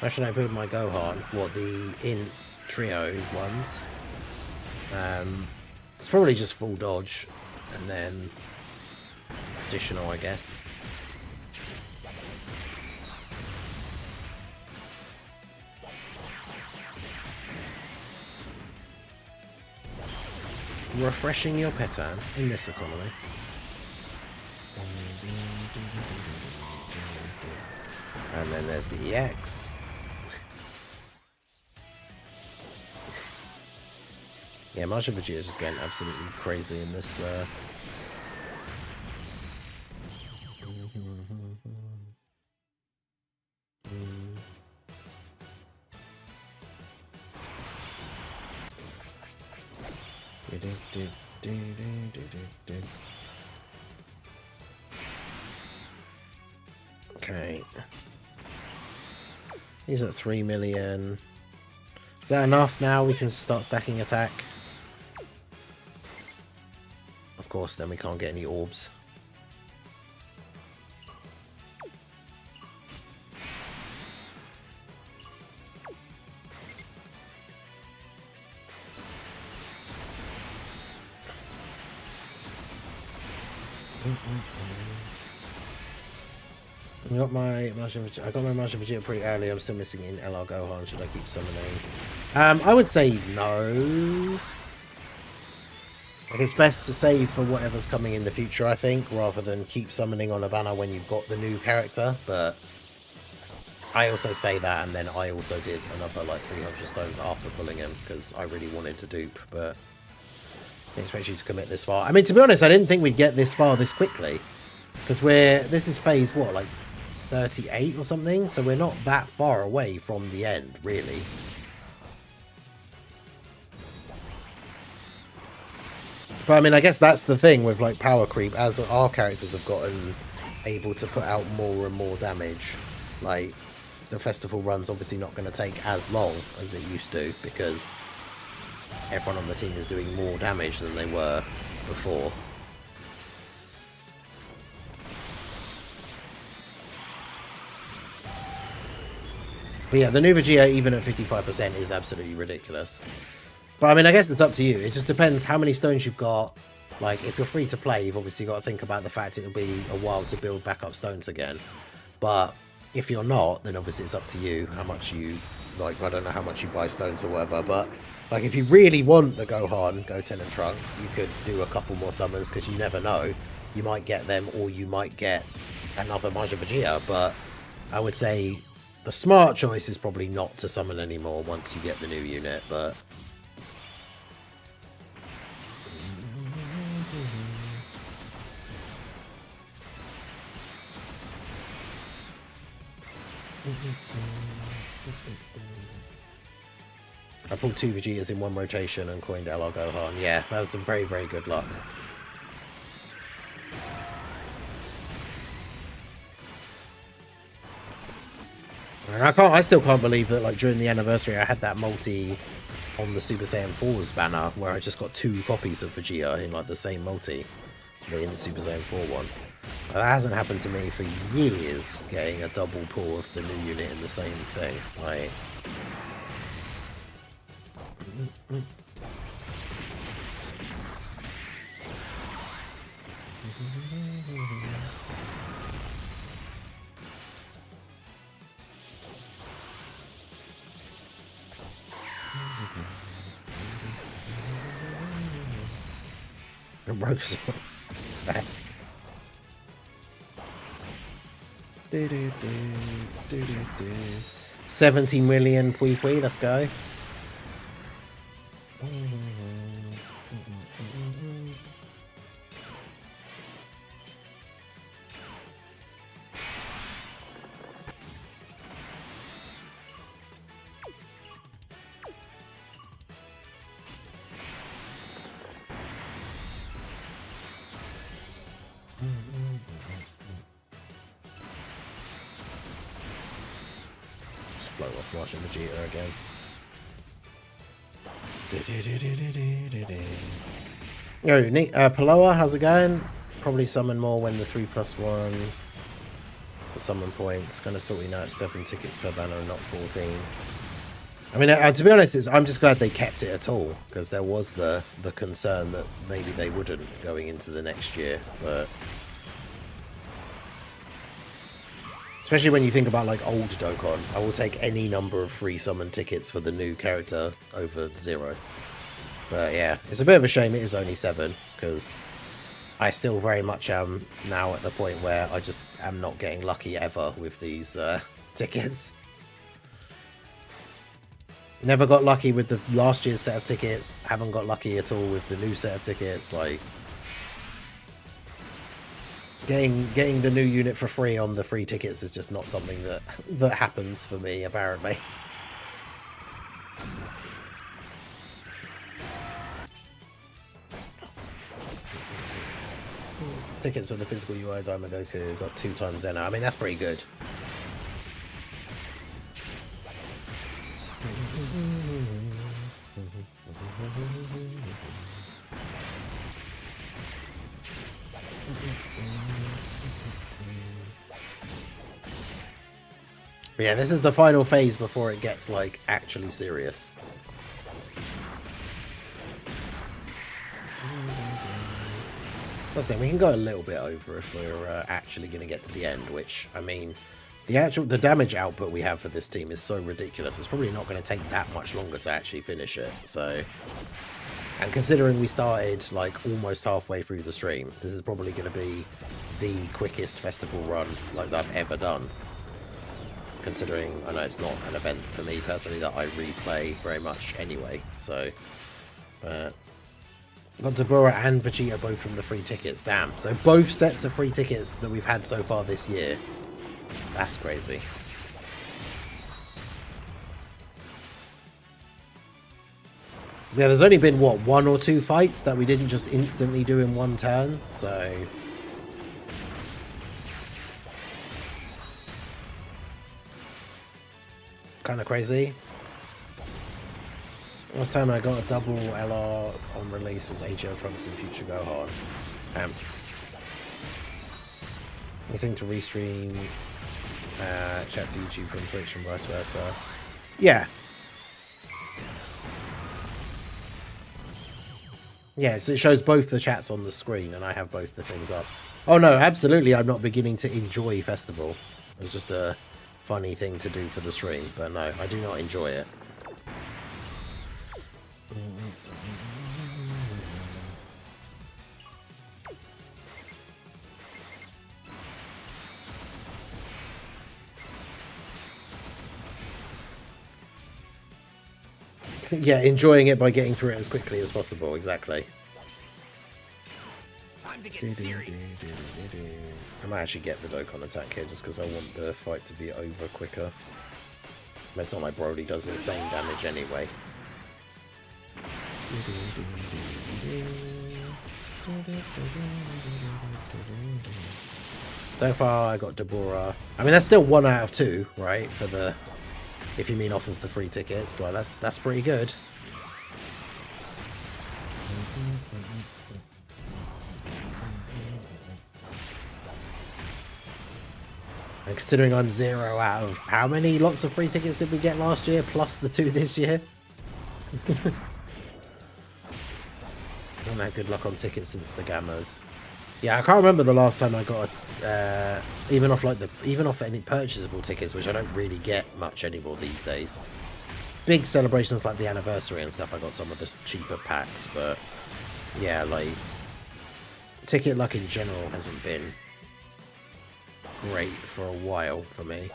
Where should I put my Gohan? What, the Int Trio ones? It's probably just full dodge, and then additional, I guess. Refreshing your pattern in this economy. And then there's the EX. Yeah, Marshall Vegeta is just getting absolutely crazy in this. Okay. He's at 3 million. Is that enough now? We can start stacking attack. Of course, then we can't get any orbs. I got my Martian Vegeta pretty early. I'm still missing in LR Gohan. Should I keep summoning? I would say no. Like, it's best to save for whatever's coming in the future, I think, rather than keep summoning on a banner when you've got the new character. But I also say that, and then I also did another like 300 stones after pulling him because I really wanted to dupe, but I didn't expect you to commit this far. I mean, to be honest, I didn't think we'd get this far this quickly because this is phase what, like 38 or something, so we're not that far away from the end, really. But I mean, I guess that's the thing with like power creep. As our characters have gotten able to put out more and more damage, like the festival run's obviously not going to take as long as it used to because everyone on the team is doing more damage than they were before. But yeah, the new Vegeta, even at 55%, is absolutely ridiculous. But I mean, I guess it's up to you. It just depends how many stones you've got. Like, if you're free to play, you've obviously got to think about the fact it'll be a while to build back up stones again. But if you're not, then obviously it's up to you how much you, like, I don't know how much you buy stones or whatever. But, like, if you really want the Gohan, Goten and Trunks, you could do a couple more summons because you never know. You might get them or you might get another Majin Vegeta. But I would say the smart choice is probably not to summon anymore once you get the new unit, but... I pulled 2 Vegetas in one rotation and coined LR Gohan. Yeah, that was some very, very good luck. And I still can't believe that, like, during the anniversary I had that multi on the Super Saiyan 4's banner where I just got 2 copies of Vegeta in, like, the same multi, in the Super Saiyan 4 one. That hasn't happened to me for years, getting a double pull of the new unit in the same thing. Like... broke swords. 70 million Pui Pui, let's go. Just blow off watching Vegeta again. Yo, Nick, Paloa, how's it going? Probably summon more when the 3+1 for summon points. Gonna sort you now at 7 tickets per banner and not 14. I mean, to be honest, I'm just glad they kept it at all, because there was the concern that maybe they wouldn't going into the next year, but... Especially when you think about, like, old Dokkan. I will take any number of free summon tickets for the new character over 0. But yeah, it's a bit of a shame it is only 7, because I still very much am now at the point where I just am not getting lucky ever with these tickets. Never got lucky with the last year's set of tickets, haven't got lucky at all with the new set of tickets, like... Getting the new unit for free on the free tickets is just not something that happens for me, apparently. tickets with the physical UI Diamond Goku got 2 times Zeno. I mean, that's pretty good. But yeah, this is the final phase before it gets, like, actually serious. That's the thing, we can go a little bit over if we're actually going to get to the end, which, I mean, the damage output we have for this team is so ridiculous, it's probably not going to take that much longer to actually finish it, so... And considering we started, like, almost halfway through the stream, this is probably going to be the quickest festival run, like, that I've ever done. Considering, I know it's not an event for me personally that I replay very much anyway, so... Got Deborah and Vegeta both from the free tickets, damn. So both sets of free tickets that we've had so far this year. That's crazy. Yeah, there's only been, what, 1 or 2 fights that we didn't just instantly do in one turn, so... Kind of crazy. Last time I got a double LR on release was AGL Trunks and Future Gohan. Anything to restream, chat to YouTube from Twitch and vice versa. Yeah. Yeah, so it shows both the chats on the screen and I have both the things up. Oh no, absolutely I'm not beginning to enjoy Festival. It's just a funny thing to do for the stream, but no, I do not enjoy it. Yeah, enjoying it by getting through it as quickly as possible, exactly. Time to get serious. I might actually get the Dokkan attack here just because I want the fight to be over quicker. It's not like Broly does insane damage anyway. So far I got Deborah. I mean that's still 1 out of 2, right? For the, if you mean off of the free tickets, like that's pretty good. And considering I'm 0 out of how many lots of free tickets did we get last year, plus the 2 this year? Not had good luck on tickets since the Gammas. Yeah, I can't remember the last time I got even off any purchasable tickets, which I don't really get much anymore these days. Big celebrations like the anniversary and stuff, I got some of the cheaper packs, but yeah, like ticket luck in general hasn't been great for a while for me.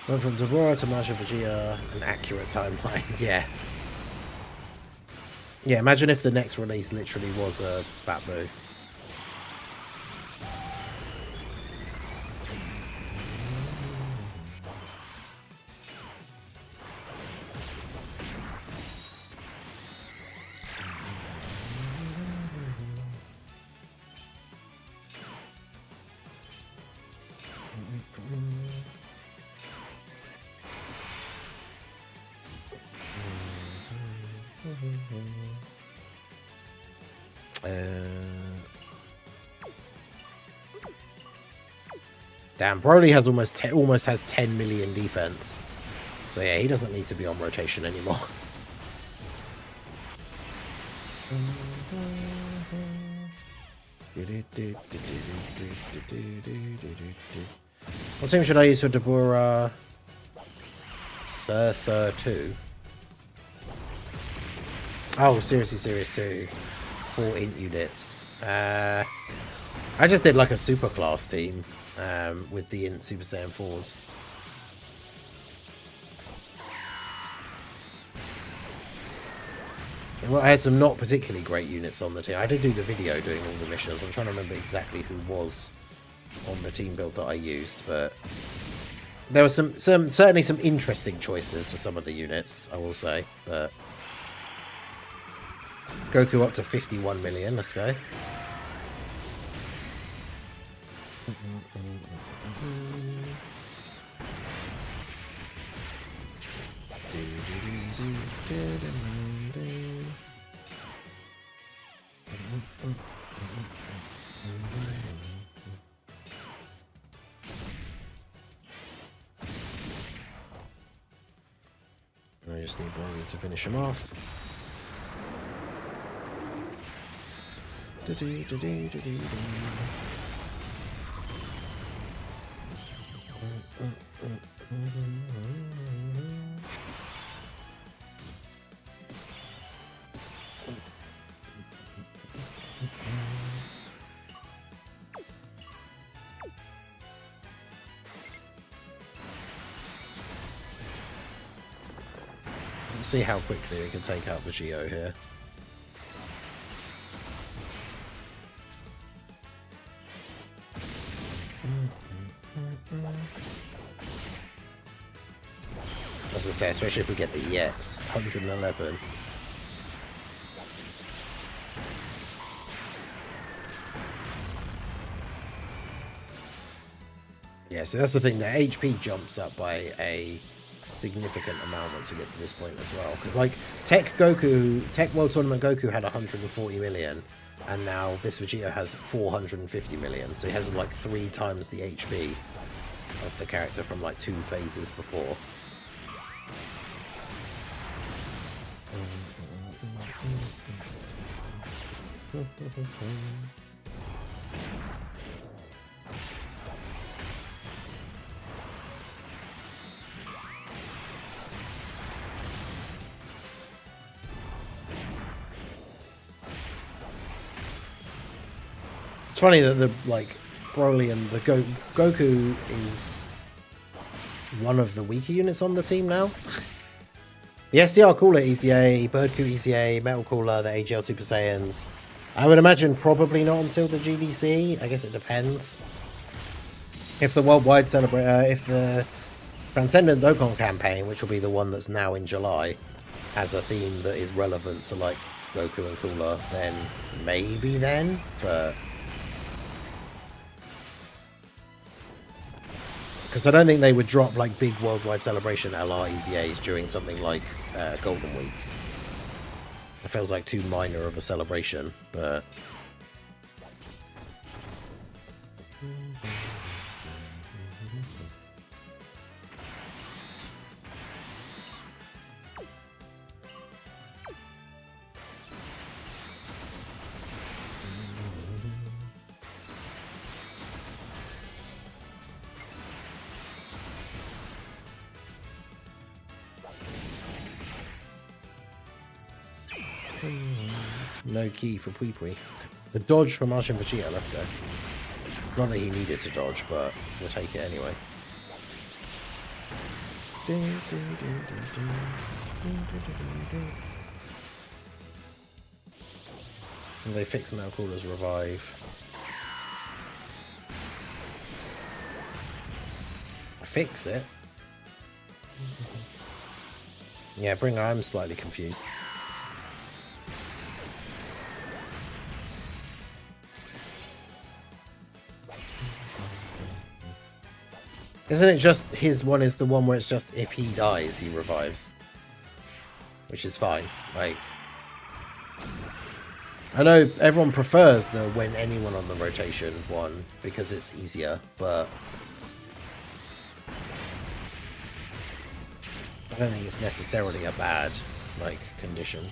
Went from Deborah to Majin Vegeta, an accurate timeline, yeah. Yeah, imagine if the next release literally was a Fat Boo. Damn, Broly has almost has 10 million defense. So yeah, he doesn't need to be on rotation anymore. What team should I use for Deborah? Sir 2. Oh, seriously, Series 2. 4 int units. I just did like a super class team with the int Super Saiyan 4s. Well, I had some not particularly great units on the team. I did do the video doing all the missions. I'm trying to remember exactly who was on the team build that I used, but there were certainly some interesting choices for some of the units, I will say. But Goku up to 51 million. Let's go. I just need Broly to finish him off. Let's see how quickly we can take out the Geo here. I was going to say, especially if we get the EX, 111. Yeah, so that's the thing, the HP jumps up by a significant amount once we get to this point as well. Because, like, Tech World Tournament Goku had 140 million, and now this Vegeta has 450 million. So he has, like, 3 times the HP of the character from, like, 2 phases before. It's funny that the Broly and the Goku is one of the weaker units on the team now. The SDR Cooler EZA, Birdcoo EZA, Metal Cooler, the AGL Super Saiyans. I would imagine probably not until the GDC. I guess it depends. If the worldwide if the Transcendent Dokkan campaign, which will be the one that's now in July, has a theme that is relevant to like Goku and Cooler, then maybe then, but because I don't think they would drop like big worldwide celebration LR EZAs during something like Golden Week. It feels like too minor of a celebration, but no key for Pui Pui. The dodge from Arshin Vegeta, let's go. Not that he needed to dodge, but we'll take it anyway. And they fix Metal Cooler's revive. Fix it? Yeah, bring her. I'm slightly confused. Isn't it just his one is the one where it's just if he dies, he revives? Which is fine. Like, I know everyone prefers the when anyone on the rotation one because it's easier, but I don't think it's necessarily a bad, like, condition.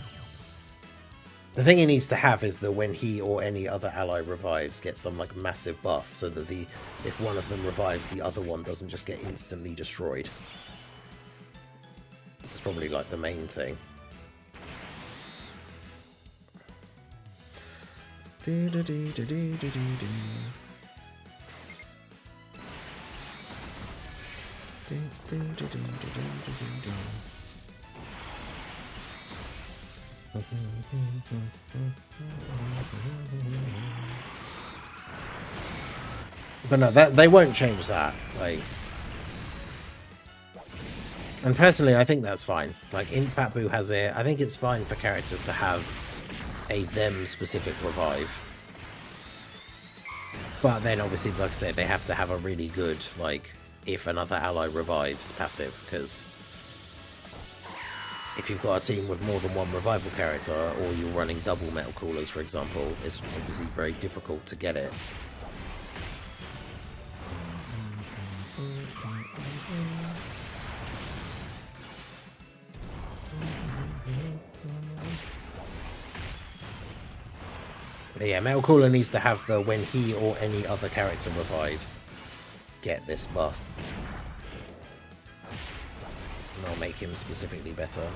The thing he needs to have is that when he or any other ally revives, get some like massive buff, so that if one of them revives, the other one doesn't just get instantly destroyed. It's probably like the main thing. But no, they won't change that. Like, and personally, I think that's fine. Like, Infatbu has it. I think it's fine for characters to have a them-specific revive. But then, obviously, like I said, they have to have a really good, like, if another ally revives passive, because if you've got a team with more than one revival character, or you're running double metal coolers, for example, it's obviously very difficult to get it. But yeah, Metal Cooler needs to have the when he or any other character revives, get this buff. And I'll make him specifically better.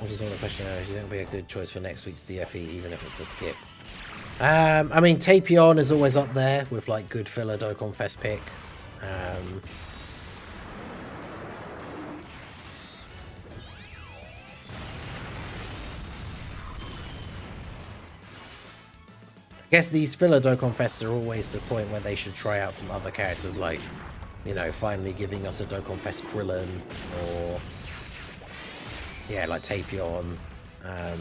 I just want to question if you think it'll be a good choice for next week's DFE, even if it's a skip. I mean, Tapion is always up there with like good filler Dokkan Fest pick. I guess these filler Dokkan Fests are always the point where they should try out some other characters, like, you know, finally giving us a Dokkan Fest Krillin, or yeah, like Tapion. A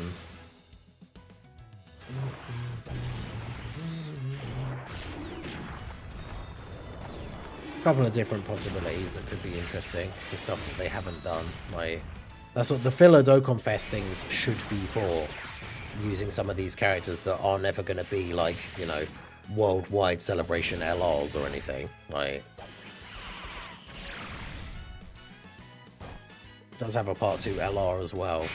couple of different possibilities that could be interesting. The stuff that they haven't done. Like, that's what the filler Dokkan Fest things should be for. Using some of these characters that are never going to be like, you know, worldwide celebration LRs or anything. Like, does have a part 2 LR as well.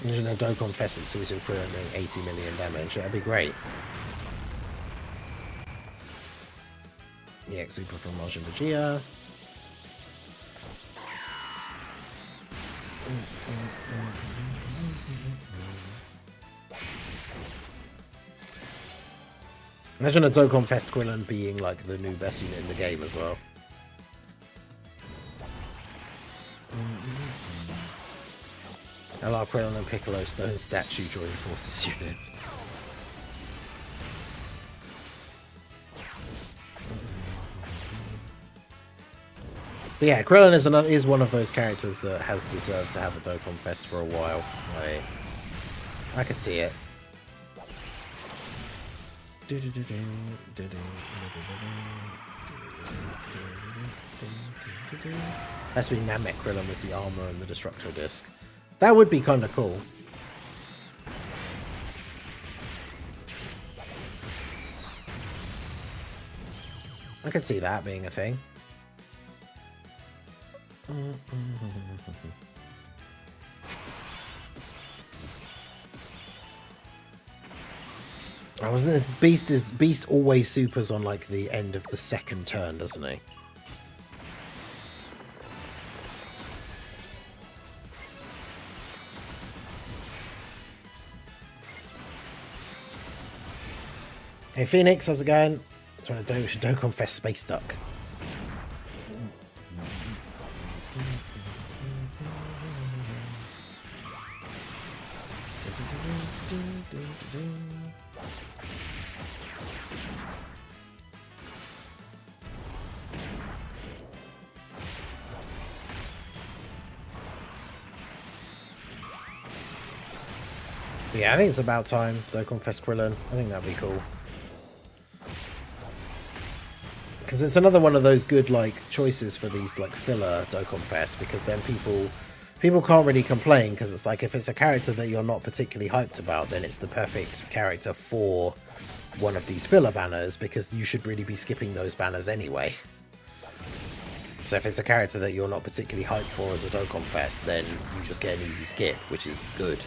There's no Dokkan Fest exclusive Krillin doing 80 million damage. That'd be great. EX Super from Majin Vegeta. Imagine a Dokkan Fest Krillin being like the new best unit in the game as well. LR Krillin and Piccolo Stone statue join forces unit. But yeah, Krillin is one of those characters that has deserved to have a Dokkan Fest for a while. Like, I could see it. Has to be Namek Krillin with the armor and the Destructo Disc. That would be kind of cool. I could see that being a thing. I wasn't it? Beast always supers on like the end of the second turn, doesn't he? Hey Phoenix, how's it going? Trying to do Dokkan Fest Space Duck. Yeah, I think it's about time. Dokkan Fest Krillin. I think that'd be cool. Because it's another one of those good like choices for these like filler Dokkan Fest, because then people people can't really complain because it's like if it's a character that you're not particularly hyped about, then it's the perfect character for one of these filler banners because you should really be skipping those banners anyway. So if it's a character that you're not particularly hyped for as a Dokkan Fest, then you just get an easy skip, which is good.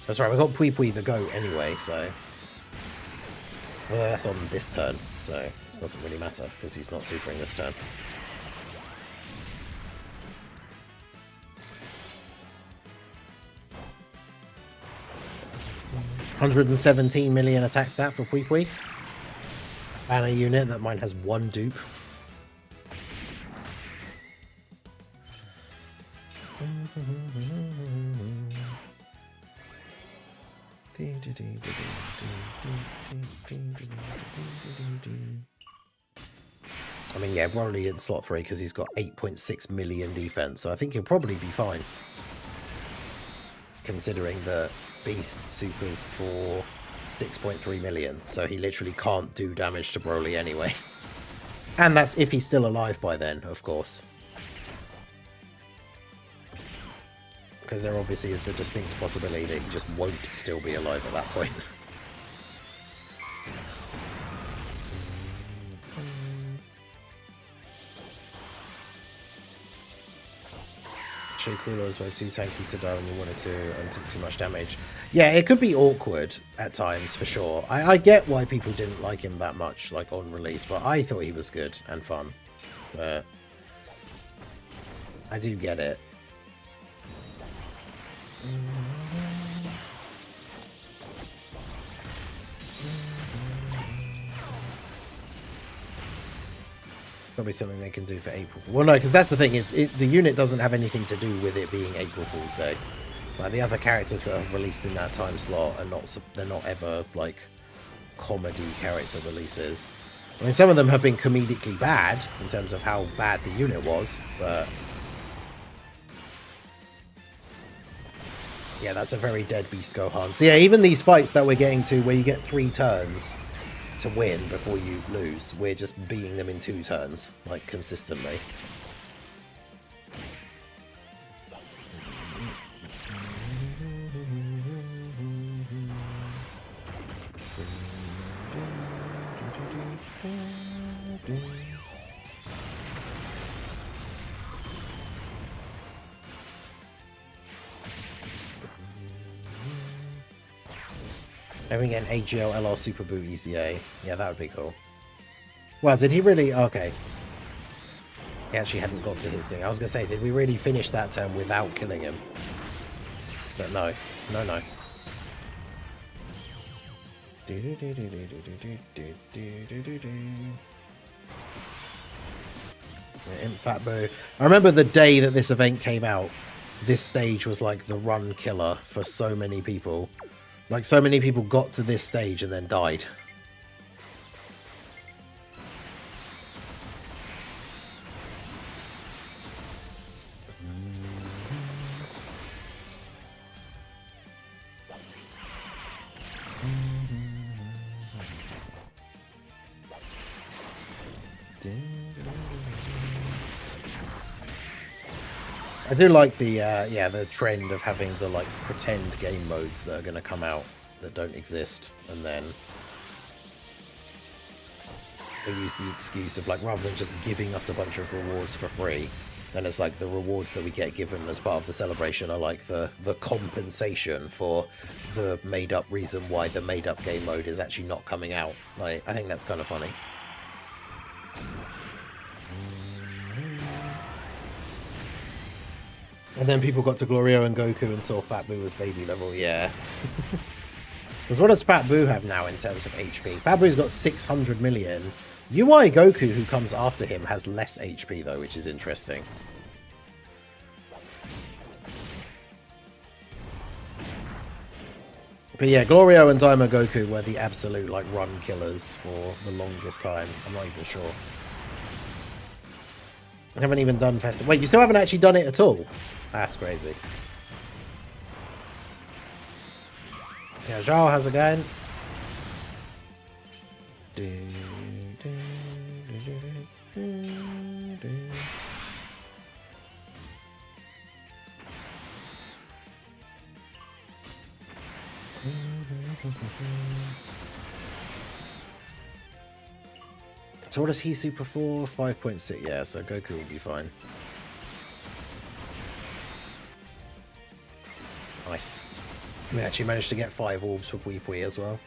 That's right, we've got Pui Pui the goat anyway, so... Well, that's on this turn, so it doesn't really matter, because he's not supering this turn. $117 million attack stat for Pui Pui. Banner unit, that mine has 1 dupe. I mean, yeah, Broly in slot 3 because he's got 8.6 million defense, so I think he'll probably be fine. Considering that Beast supers for 6.3 million, so he literally can't do damage to Broly anyway. And that's if he's still alive by then, of course. Because there obviously is the distinct possibility that he just won't still be alive at that point. Cooler was both too tanky to die when you wanted to and took too much damage. Yeah, it could be awkward at times for sure. I get why people didn't like him that much, like on release, but I thought he was good and fun. But I do get it. Probably something they can do for April Fool's. Well, no, because that's the thing. The unit doesn't have anything to do with it being April Fool's Day. Like the other characters that have released in that time slot are not. They're not ever like comedy character releases. I mean, some of them have been comedically bad in terms of how bad the unit was, but yeah, that's a very dead beast Gohan. So yeah, even these fights that we're getting to, where you get 3 turns to win before you lose, we're just beating them in 2 turns, like consistently. Maybe we get an AGL LR Super Boot EZA. Yeah, that would be cool. Well, did he really? Okay. He actually hadn't got to his thing. I was going to say, did we really finish that turn without killing him? But no. No, no. Fat Boo. I remember the day that this event came out, this stage was like the run killer for so many people. Like, so many people got to this stage and then died. I do like the yeah, the trend of having the like pretend game modes that are going to come out that don't exist, and then they use the excuse of like, rather than just giving us a bunch of rewards for free, then it's like the rewards that we get given as part of the celebration are like the compensation for the made up reason why the made up game mode is actually not coming out. Like, I think that's kind of funny. And then people got to Glorio and Goku and saw Fat Boo as baby level, yeah. Because what does Fat Boo have now in terms of HP? Fat Boo's got 600 million. UI Goku, who comes after him, has less HP though, which is interesting. But yeah, Glorio and Daima Goku were the absolute like run killers for the longest time. I'm not even sure. I haven't even done Festival. Wait, you still haven't actually done it at all? That's crazy. Yeah, Zhao, how's it going? So what is he super for? 5.6. Yeah, so Goku will be fine. Nice. We actually managed to get 5 orbs for Weepwee as well.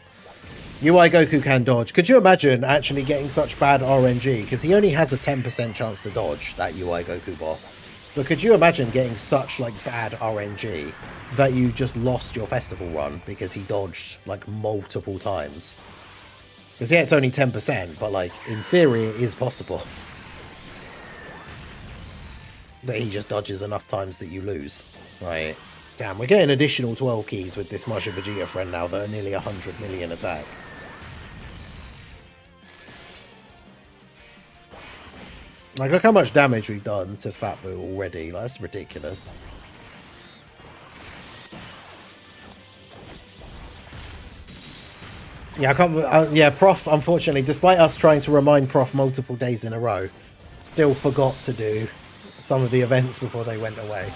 UI Goku can dodge. Could you imagine actually getting such bad RNG? Because he only has a 10% chance to dodge, that UI Goku boss. But could you imagine getting such like bad RNG that you just lost your festival run because he dodged like multiple times? Because yeah, it's only 10%, but like in theory it is possible that he just dodges enough times that you lose. Right. Damn, we're getting additional 12 keys with this Majin Vegeta friend now that are nearly 100 million attack. Like, look how much damage we've done to Fat Boo already. Like, that's ridiculous. Yeah, I can't... yeah, Prof, unfortunately, despite us trying to remind Prof multiple days in a row, still forgot to do some of the events before they went away.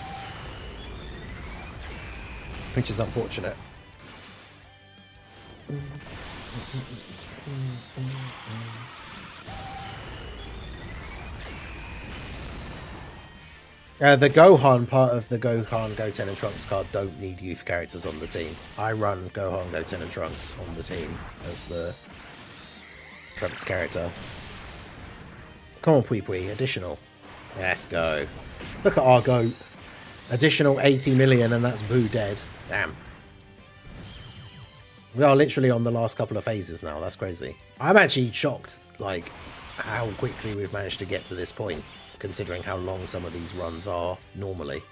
Which is unfortunate. The Gohan part of the Gohan, Goten and Trunks card don't need youth characters on the team. I run Gohan, Goten and Trunks on the team as the Trunks character. Come on, Weepwee, additional. Let's go. Look at our goat. Additional 80 million and that's Boo dead. Damn. We are literally on the last couple of phases now. That's crazy. I'm actually shocked, like, how quickly we've managed to get to this point, considering how long some of these runs are normally.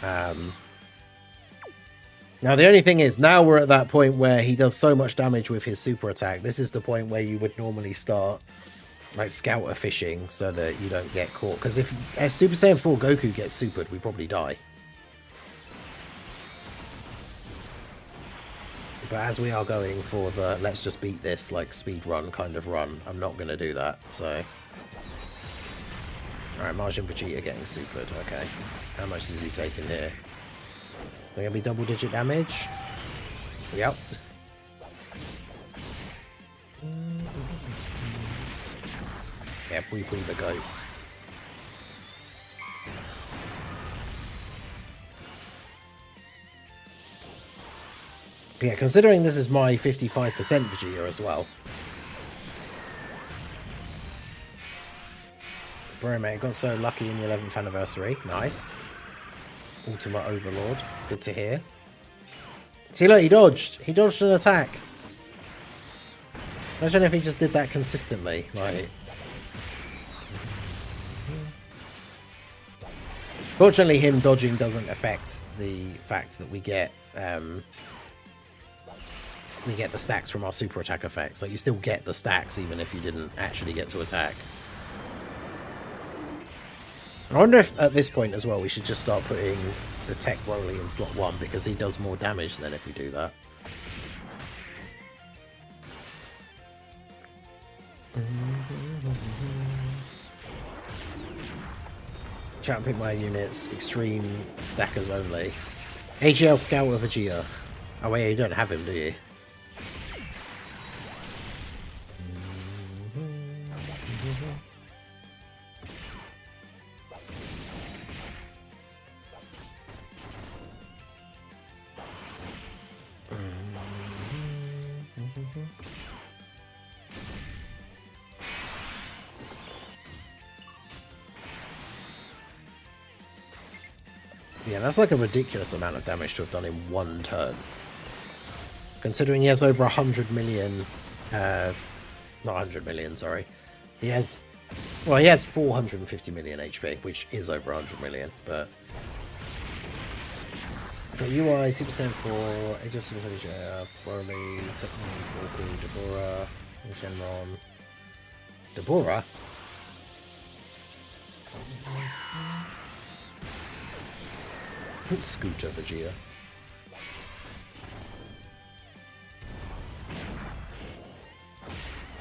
Now, the only thing is, now we're at that point where he does so much damage with his super attack. This is the point where you would normally start, like, scouter fishing so that you don't get caught. Because if Super Saiyan 4 Goku gets supered, we probably die. But as we are going for the let's just beat this, like, speed run kind of run, I'm not going to do that, so... Alright, Majin Vegeta getting supered, okay. How much is he taking here? They're going to be double-digit damage? Yep. Yeah, Weepwee the goat. Yeah, considering this is my 55% Vegeta as well. Bro, mate, got so lucky in the 11th anniversary. Nice. Ultimate Overlord. It's good to hear. See, look, he dodged. He dodged an attack. Imagine if he just did that consistently. Like... Fortunately, him dodging doesn't affect the fact that we get the stacks from our super attack effects. Like, you still get the stacks even if you didn't actually get to attack. I wonder if at this point as well we should just start putting the Tech Broly in slot 1 because he does more damage than if we do that. Chat pick my units, extreme stackers only. AGL Scout of Vegeta. Oh wait, you don't have him, do you? Yeah, that's like a ridiculous amount of damage to have done in one turn. Considering he has over 100 million... not 100 million, sorry. He has... Well, he has 450 million HP, which is over 100 million, but... Got UI, Super Saiyan 4, Age of Super Saiyan, Broly, Technique, Forku, Deborah, Shenron... Deborah? Scooter Vegeta.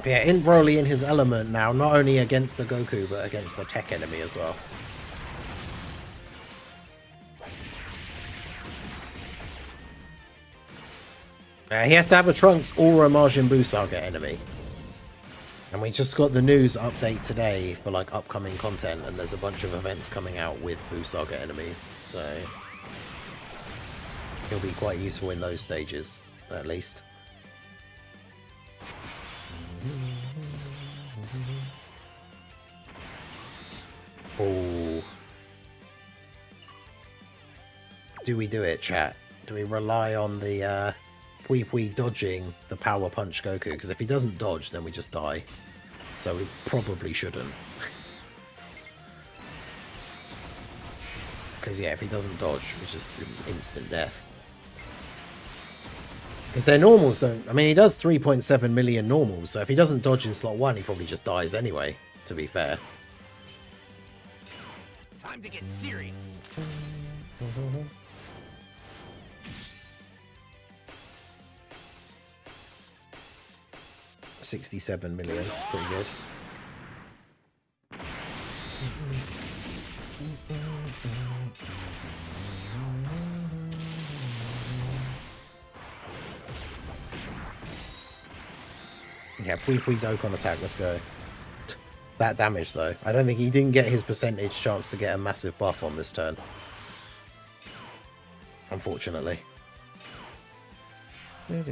But yeah, in Broly in his element now, not only against the Goku, but against the tech enemy as well. He has to have a Trunks or a Majin Buu Saga enemy. And we just got the news update today for like upcoming content, and there's a bunch of events coming out with Buu Saga enemies, so he'll be quite useful in those stages, at least. Oh. Do we do it, chat? Do we rely on the Pui dodging the Power Punch Goku? Because if he doesn't dodge, then we just die. So we probably shouldn't. Because yeah, if he doesn't dodge, it's just instant death. Because their normals don't... I mean, he does 3.7 million normals, so if he doesn't dodge in slot 1, he probably just dies anyway, to be fair. Time to get serious. 67 million, it's pretty good. Yeah, Pui Dokkan attack, let's go. That damage though. I don't think he didn't get his percentage chance to get a massive buff on this turn. Unfortunately. Yeah,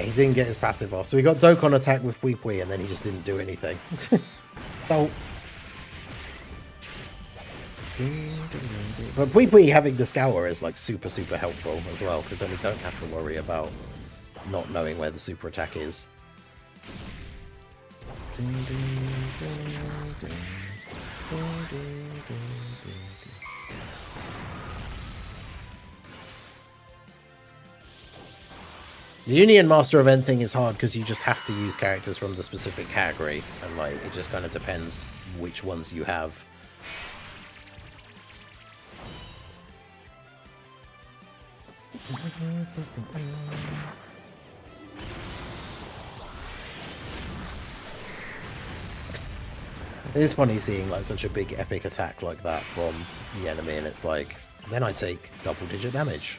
he didn't get his passive off. So we got Dokkan attack with Pui and then he just didn't do anything. Oh. But Pui having the Scour is like super helpful as well, because then we don't have to worry about not knowing where the super attack is. The Union Master event thing is hard because you just have to use characters from the specific category, and like it just kind of depends which ones you have. It is funny seeing like such a big epic attack like that from the enemy, and it's like, then I take double-digit damage.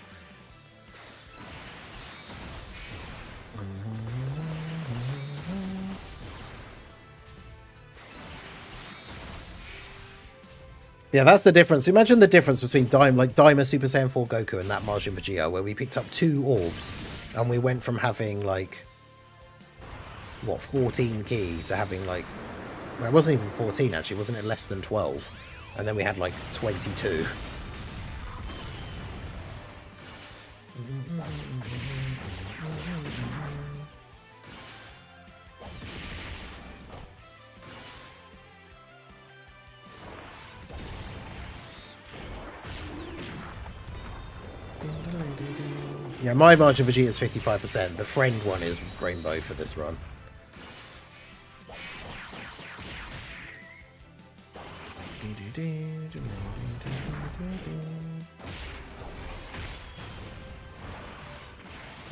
Yeah, that's the difference. Imagine the difference between Daima Super Saiyan 4 Goku and that Majin Vegeta, where we picked up 2 orbs, and we went from having, like, what, 14 ki to having, like, well, it wasn't even 14, actually. Wasn't it less than 12? And then we had, like, 22. Yeah, my Majin Vegeta is 55%. The friend one is Rainbow for this run.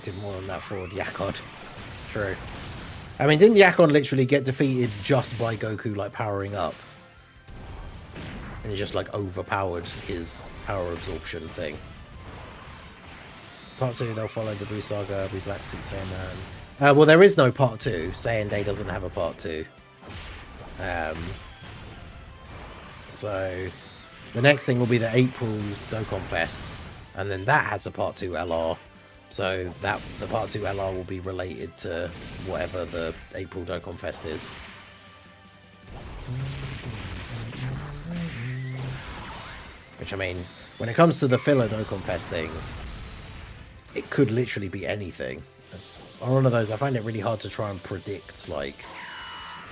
Did more on that fraud Yakon. True. I mean, didn't Yakon literally get defeated just by Goku, like, powering up? And he just, like, overpowered his power absorption thing. Part 2, they'll follow the Buu Saga, be Black Suit Saiyan. Well, there is no Part 2. Saiyan Day doesn't have a Part 2. So, the next thing will be the April Dokkan Fest. And then that has a Part 2 LR. So, the Part 2 LR will be related to whatever the April Dokkan Fest is. Which, I mean, when it comes to the filler Dokkan Fest things, it could literally be anything. It's one of those, I find it really hard to try and predict, like,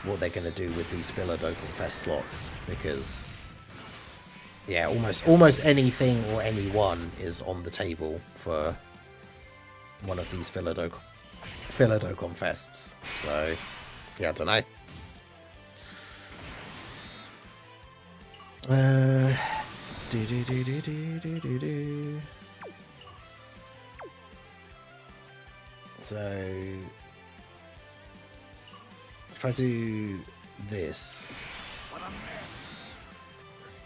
what they're going to do with these filler Dokkan Fest slots, because, yeah, almost anything or anyone is on the table for one of these filler Dokkan Fests. So, yeah, I don't know. So if I do this,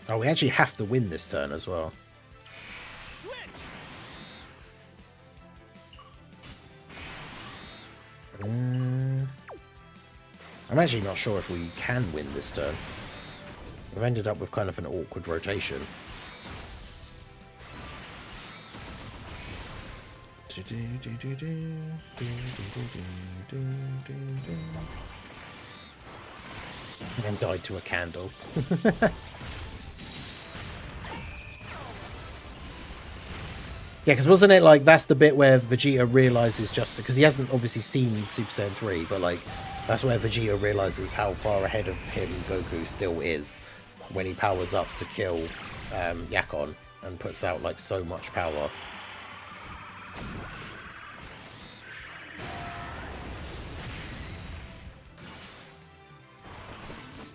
oh, we actually have to win this turn as well. I'm actually not sure if we can win this turn. We've ended up with kind of an awkward rotation. And died to a candle. Yeah, because wasn't it like that's the bit where Vegeta realizes just because he hasn't obviously seen Super Saiyan 3, but like that's where Vegeta realizes how far ahead of him Goku still is when he powers up to kill Yakon and puts out like so much power.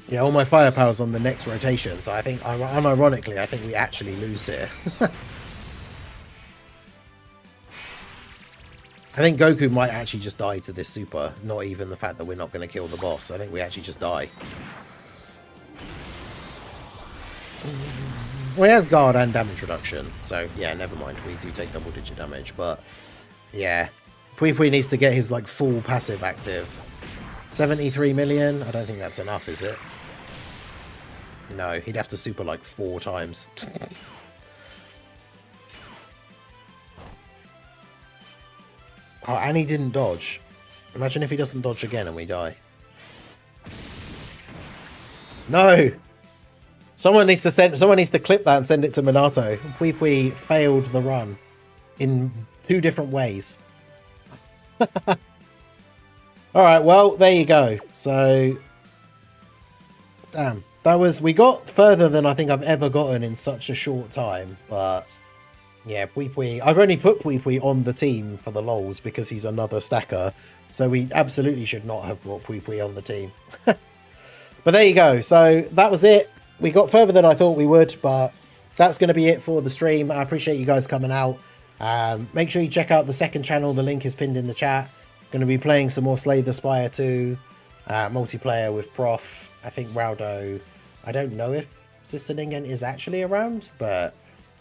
Yeah, all my firepower's on the next rotation, so I think, unironically, I think we actually lose here. I think Goku might actually just die to this super, not even the fact that we're not going to kill the boss. I think we actually just die. Well, he has guard and damage reduction, so yeah, never mind. We do take double-digit damage, but yeah. Pui Pui needs to get his like full passive active. 73 million? I don't think that's enough, is it? No, he'd have to super like 4 times. Oh, and he didn't dodge. Imagine if he doesn't dodge again and we die. No! Someone needs to clip that and send it to Minato. Pui Pui failed the run in 2 different ways. Alright, well, there you go. So, damn. We got further than I think I've ever gotten in such a short time, but yeah, Pui Pui. I've only put Pui Pui on the team for the lols because he's another stacker, so we absolutely should not have brought Pui Pui on the team. But there you go. So that was it. We got further than I thought we would, but that's going to be it for the stream. I appreciate you guys coming out. Make sure you check out the second channel. The link is pinned in the chat. Going to be playing some more Slay the Spire 2 multiplayer with Prof. I think Raudo. I don't know if Sister Ningen is actually around, but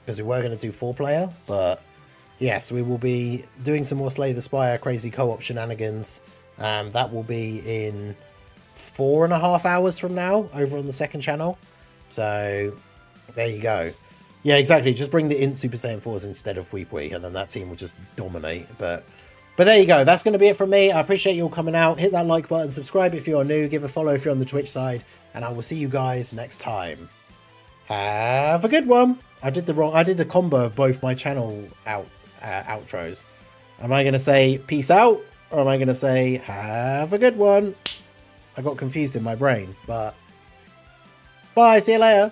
because we were going to do 4-player. But yes, we will be doing some more Slay the Spire crazy co-op shenanigans. That will be in 4.5 hours from now over on the second channel. So there you go. Yeah, exactly. Just bring the Int Super Saiyan 4s instead of Pui Pui, and then that team will just dominate. But there you go. That's going to be it from me. I appreciate you all coming out. Hit that like button, subscribe if you're new, give a follow if you're on the Twitch side, and I will see you guys next time. Have a good one. I did the combo of both my channel outros. Am I going to say peace out, or am I going to say have a good one? I got confused in my brain, but bye. See you later.